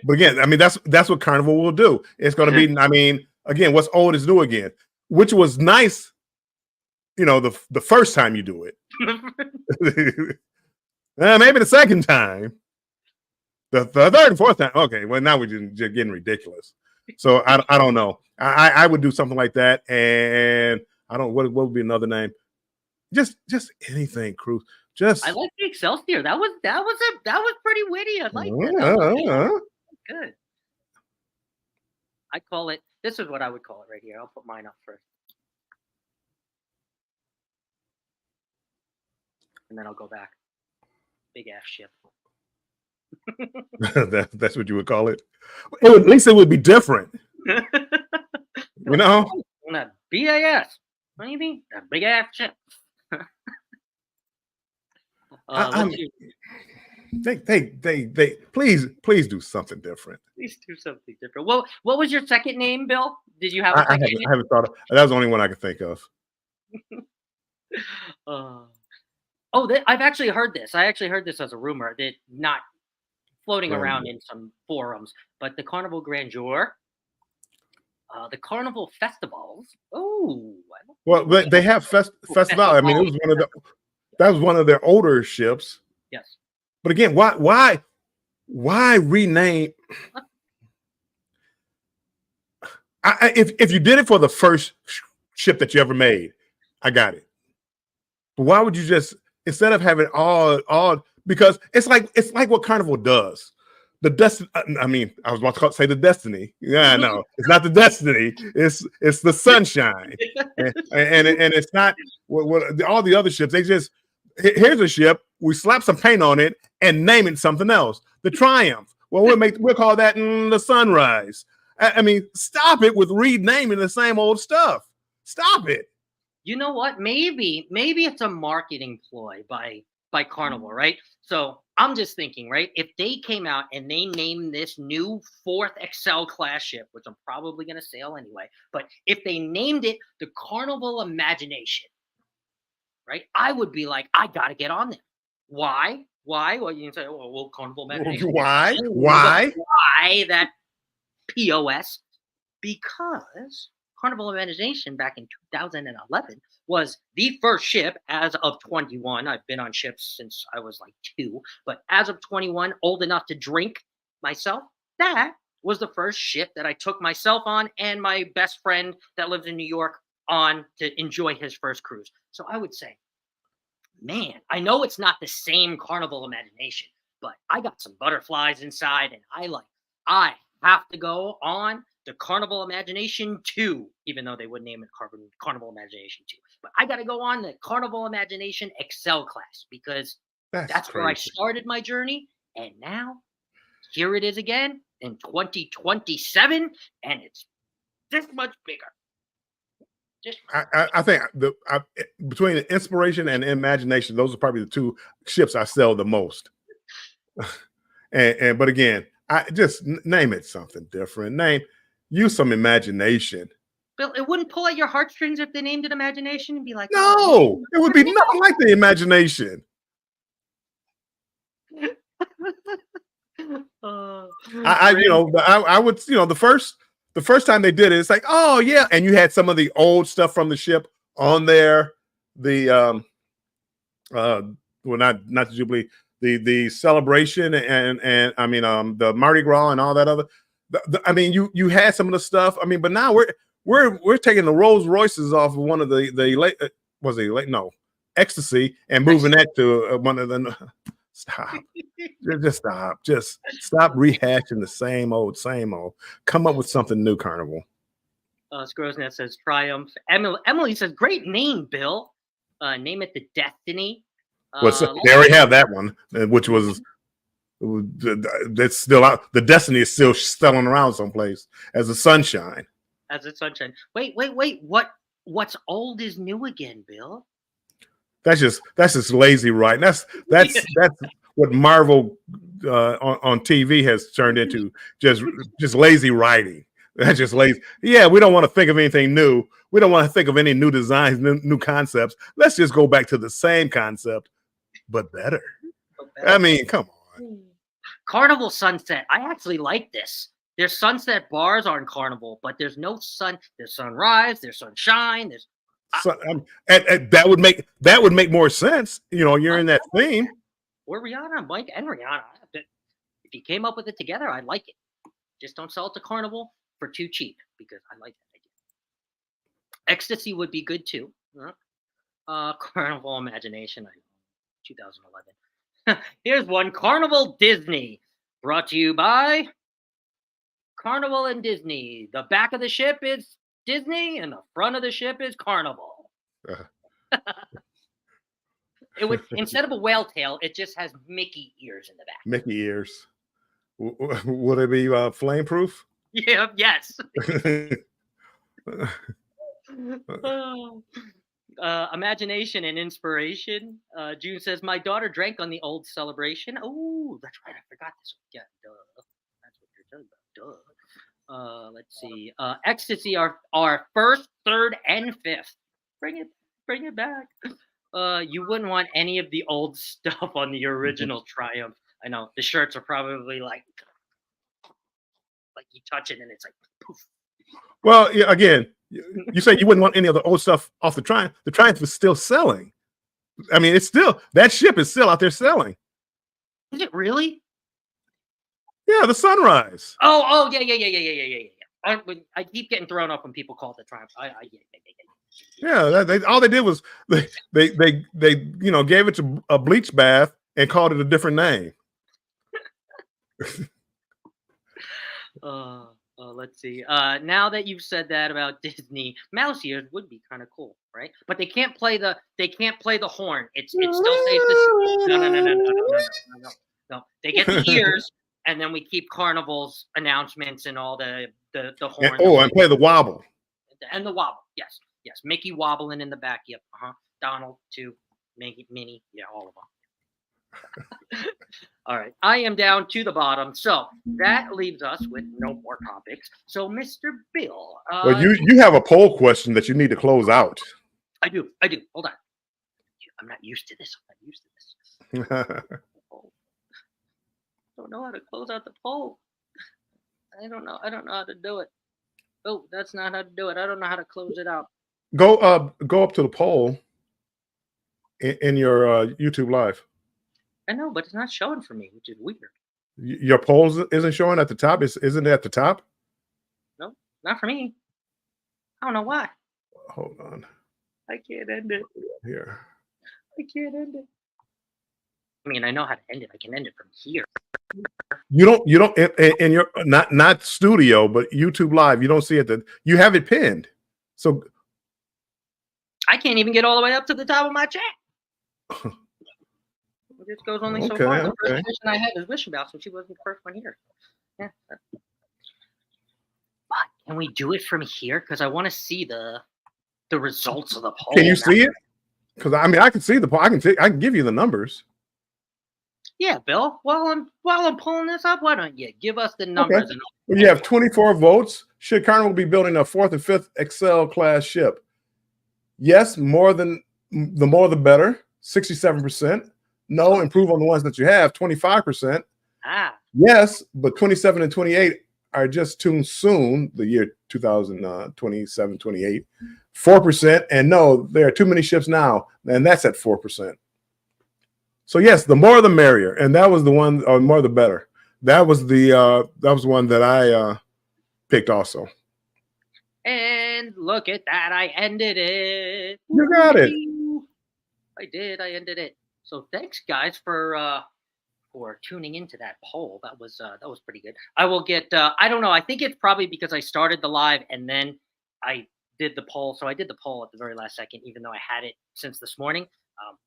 But again, I mean, that's what Carnival will do. It's going to be, I mean, again, what's old is new again, which was nice, the first time you do it. Maybe the second time. The third and fourth time. Okay, well, now we're just getting ridiculous. So I don't know. I would do something like that, and I don't. What would be another name? Just anything, Cruise. I like the Excelsior. That was pretty witty. I like that. Good. I call it. This is what I would call it right here. I'll put mine up first, and then I'll go back. Big ass ship. That's what you would call it. At least it would be different. That BAS. What do you mean? That big ass ship. They please do something different. Please do something different. Well, what was your second name, Bill? Did you have a second name? I haven't thought of that. Was the only one I could think of. I've actually heard this. I actually heard this as a rumor, that not floating around in some forums, but the Carnival Grandeur, the Carnival Festivals. Oh, well, they have festival. I mean, that was one of their older ships. Yes. But again, why rename? If you did it for the first ship that you ever made, I got it. But why would you just, instead of having all because it's like what Carnival does. The Destiny. I mean, I was about to say the Destiny. Yeah, no, it's not the Destiny. It's the Sunshine, and it's not what all the other ships. They just, here's a ship. We slap some paint on it and name it something else. The Triumph. Well, we'll call that the Sunrise. I mean, stop it with renaming the same old stuff. Stop it. You know what? Maybe it's a marketing ploy by Carnival, right? So I'm just thinking, right? If they came out and they named this new 4th XL class ship, which I'm probably going to sail anyway, but if they named it the Carnival Imagination, right? I would be like, I gotta get on them. Why? Why? Well, you can say, oh, well, Carnival Imagination. Why? Oh, Why? but why that POS? Because Carnival Imagination back in 2011 was the first ship as of 21. I've been on ships since I was like 2, but as of 21, old enough to drink myself, that was the first ship that I took myself on and my best friend that lives in New York on to enjoy his first cruise. So I would say, man, I know it's not the same Carnival Imagination, but I got some butterflies inside, and I have to go on the Carnival Imagination 2, even though they would name it Carnival Imagination 2. But I got to go on the Carnival Imagination Excel class because that's where I started my journey, and now here it is again in 2027, and it's this much bigger. I think between inspiration and imagination, those are probably the two ships I sell the most. But again, I just name it something different. Use some imagination. Bill, it wouldn't pull at your heartstrings if they named it Imagination and be like, no, it would be nothing like the Imagination. I would, the first time they did it, it's like, oh yeah, and you had some of the old stuff from the ship on there. The well, not the Jubilee, the celebration, and I mean the Mardi Gras and all that other. I mean, you had some of the stuff. I mean, but now we're taking the Rolls Royces off of one of the Ecstasy and moving that to one of the. Stop. Just stop rehashing the same old. Come up with something new, Carnival. Scrosnet says Triumph. Emily says, great name, Bill. Name it the Destiny. They already have that one, which was that's still out. The Destiny is still selling around someplace as a Sunshine. Wait. What's old is new again, Bill? That's just lazy writing. That's what Marvel on TV has turned into, just lazy writing. That's just lazy. Yeah, we don't want to think of anything new. We don't want to think of any new designs, new concepts. Let's just go back to the same concept, but better. I mean, come on. Carnival Sunset. I actually like this. There's sunset bars on Carnival, but there's no sun. There's sunrise. There's sunshine. There's that would make more sense. You're in that theme. Or Rihanna, Mike and Rihanna. If you came up with it together, I'd like it. Just don't sell it to Carnival for too cheap because I like that idea. Ecstasy would be good too. Carnival Imagination, 2011. Here's one. Carnival Disney, brought to you by Carnival and Disney. The back of the ship is Disney and the front of the ship is Carnival. It would, instead of a whale tail, it just has Mickey ears in the back. Mickey ears. Would it be flame proof? Yeah. Yes. Imagination and inspiration. June says, my daughter drank on the old celebration. Oh, that's right. I forgot this one. Yeah, duh. That's what you're talking about. Duh. Let's see. Ecstasy, our first, third, and fifth. Bring it back. You wouldn't want any of the old stuff on the original Triumph. I know the shirts are probably like you touch it and it's like poof. Well, yeah, again, you say you wouldn't want any of the old stuff off the Triumph. The Triumph is still selling. I mean, that ship is still out there selling. Is it really? Yeah, the Sunrise. Oh, yeah. I keep getting thrown off when people call it the Triumph. Yeah, all they did was they gave it to a bleach bath and called it a different name. Let's see. Now that you've said that about Disney, mouse ears would be kind of cool, right? But they can't play the horn. It still says this. No. They get the ears, and then we keep Carnival's announcements and all the horn. And play the wobble. And the wobble, yes. Mickey wobbling in the back. Yep. Donald too. Minnie. Yeah, all of them. All right. I am down to the bottom. So that leaves us with no more topics. So, Mr. Bill. Well, you have a poll question that you need to close out. I do. Hold on. I'm not used to this. I'm not used to this. Oh, I don't know how to close out the poll. I don't know. I don't know how to do it. Oh, that's not how to do it. I don't know how to close it out. Go up to the poll in your YouTube live. I know, but it's not showing for me, which is weird. Your polls isn't showing at the top. Isn't it at the top? No, not for me. I don't know why. Hold on. I can't end it. Here. I can't end it. I mean, I know how to end it. I can end it from here. You don't in your not studio, but YouTube live. You don't see it. You have it pinned. So I can't even get all the way up to the top of my chat. It just goes only so far. The first question I had is Wishabout, so she wasn't the first one here. Yeah. But can we do it from here? Because I want to see the results of the poll. Can you see it? Because I mean, I can see the poll. I can give you the numbers. Yeah, Bill. While I'm pulling this up, why don't you give us the numbers? Okay. You have 24 votes. Should Carnival be building a 4th and 5th Excel class ship? Yes, the more the better. 67%. No, improve on the ones that you have. 25%. Yes, but 27 and 28 are just too soon. The year 2027, 28. 4%. And no, there are too many ships now, and that's at 4%. So yes, the more the merrier, and that was the one. Or more the better. That was one that I picked also. And look at that! I ended it. You got it. I did. I ended it. So thanks, guys, for tuning into that poll. That was pretty good. I will get. I don't know. I think it's probably because I started the live and then I did the poll. So I did the poll at the very last second, even though I had it since this morning.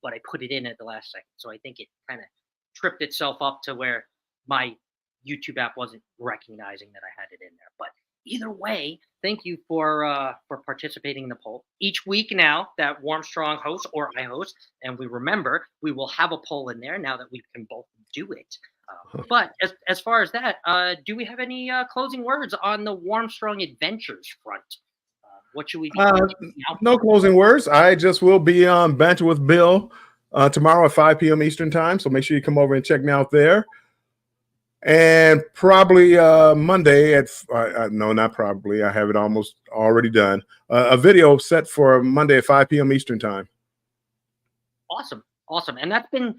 But I put it in at the last second. So I think it kind of tripped itself up to where my YouTube app wasn't recognizing that I had it in there. But either way, thank you for participating in the poll. Each week now that Warmstrong hosts or I host, and we will have a poll in there now that we can both do it. But as far as that, do we have any closing words on the Warmstrong Adventures front? What should we be doing now? No closing words. I just will be on Banter with Bill tomorrow at 5 p.m. Eastern time. So make sure you come over and check me out there. And probably Monday at no, not probably. I have it almost already done. A video set for Monday at 5 p.m. Eastern time. Awesome. And that's been,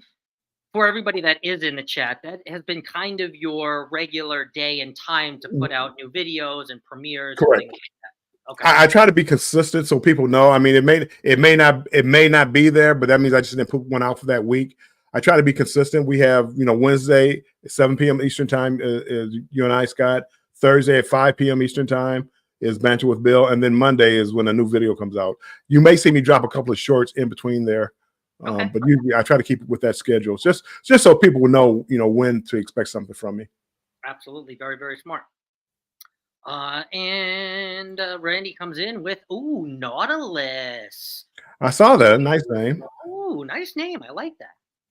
for everybody that is in the chat, that has been kind of your regular day and time to put out new videos and premieres. Correct. And things like that. Okay. I try to be consistent so people know. I mean, it may not be there, but that means I just didn't put one out for that week. I try to be consistent. We have, Wednesday at 7 p.m. Eastern time is you and I, Scott. Thursday at 5 p.m. Eastern time is Banter with Bill. And then Monday is when a new video comes out. You may see me drop a couple of shorts in between there. Okay. But usually I try to keep it with that schedule. Just so people will know, when to expect something from me. Absolutely. Very, very smart. And Randy comes in with, Nautilus. I saw that. Nice name. Ooh, nice name. I like that.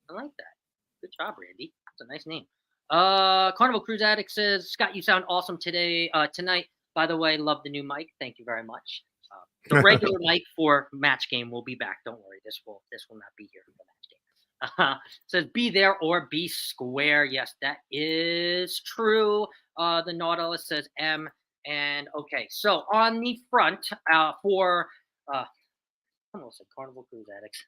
Good job, Randy. That's a nice name. Carnival Cruise Addict says, Scott, you sound awesome tonight. By the way, love the new mic. Thank you very much. The regular mic for match game will be back. Don't worry. This will not be here for the match game. Says be there or be square. Yes, that is true. The Nautilus says M. And okay, so on the front for I almost said Carnival Cruise Addicts.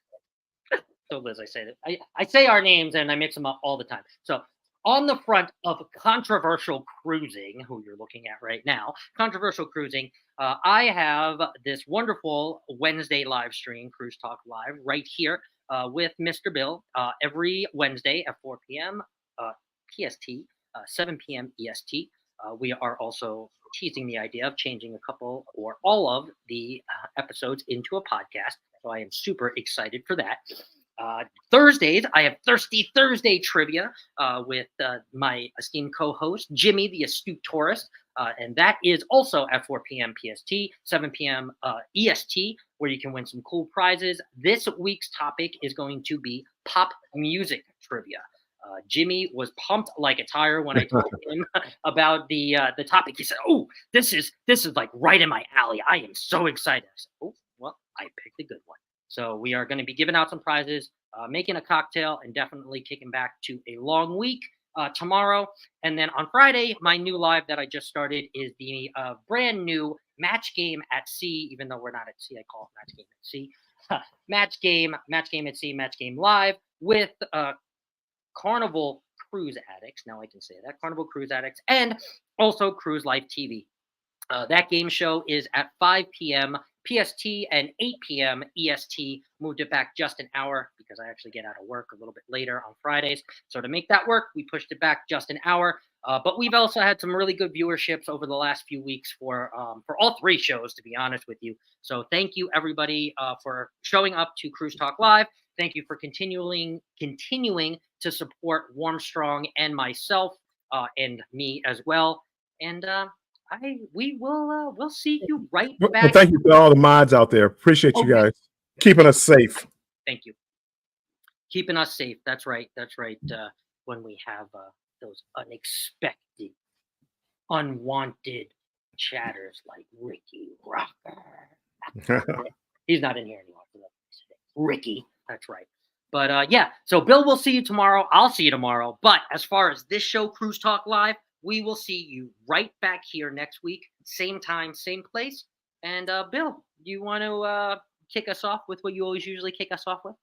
So Liz, I say that I say our names and I mix them up all the time. So on the front of Controversial Cruising, who you're looking at right now, Controversial Cruising, I have this wonderful Wednesday live stream, Cruise Talk Live, right here with Mr. Bill every Wednesday at 4 p.m. PST, 7 p.m. EST. We are also teasing the idea of changing a couple or all of the episodes into a podcast. So I am super excited for that. Thursdays, I have Thirsty Thursday trivia with my esteemed co-host, Jimmy, the astute tourist. And that is also at 4 p.m. PST, 7 p.m. EST, where you can win some cool prizes. This week's topic is going to be pop music trivia. Jimmy was pumped like a tire when I told him about the topic. He said, "Oh, this is like right in my alley. I am so excited." I said, "Oh, well, I picked a good one." So we are going to be giving out some prizes, making a cocktail, and definitely kicking back to a long week tomorrow. And then on Friday, my new live that I just started is the brand new Match Game at Sea. Even though we're not at sea, I call it Match Game at Sea. Match Game at Sea, Match Game Live with Carnival Cruise Addicts. Now I can say that. Carnival Cruise Addicts, and also Cruise Life TV. That game show is at 5 p.m. PST and 8 p.m. EST. Moved it back just an hour because I actually get out of work a little bit later on Fridays. So to make that work, we pushed it back just an hour. But we've also had some really good viewerships over the last few weeks for all three shows, to be honest with you. So thank you, everybody, for showing up to Cruise Talk Live. Thank you for continuing to support Warm Strong and myself and me as well. And we'll see you right back. Well, thank you to all the mods out there. Appreciate you guys keeping us safe. Thank you. Keeping us safe. That's right. When we have those unexpected, unwanted chatters like Ricky Rocker. He's not in here anymore. Ricky. That's right. But yeah, so Bill, we'll see you tomorrow. I'll see you tomorrow. But as far as this show, Cruise Talk Live, we will see you right back here next week, same time, same place. And Bill, you want to kick us off with what you always usually kick us off with?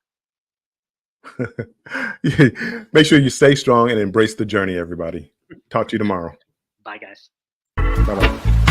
Make sure you stay strong and embrace the journey, everybody. Talk to you tomorrow. Bye, guys. Bye-bye.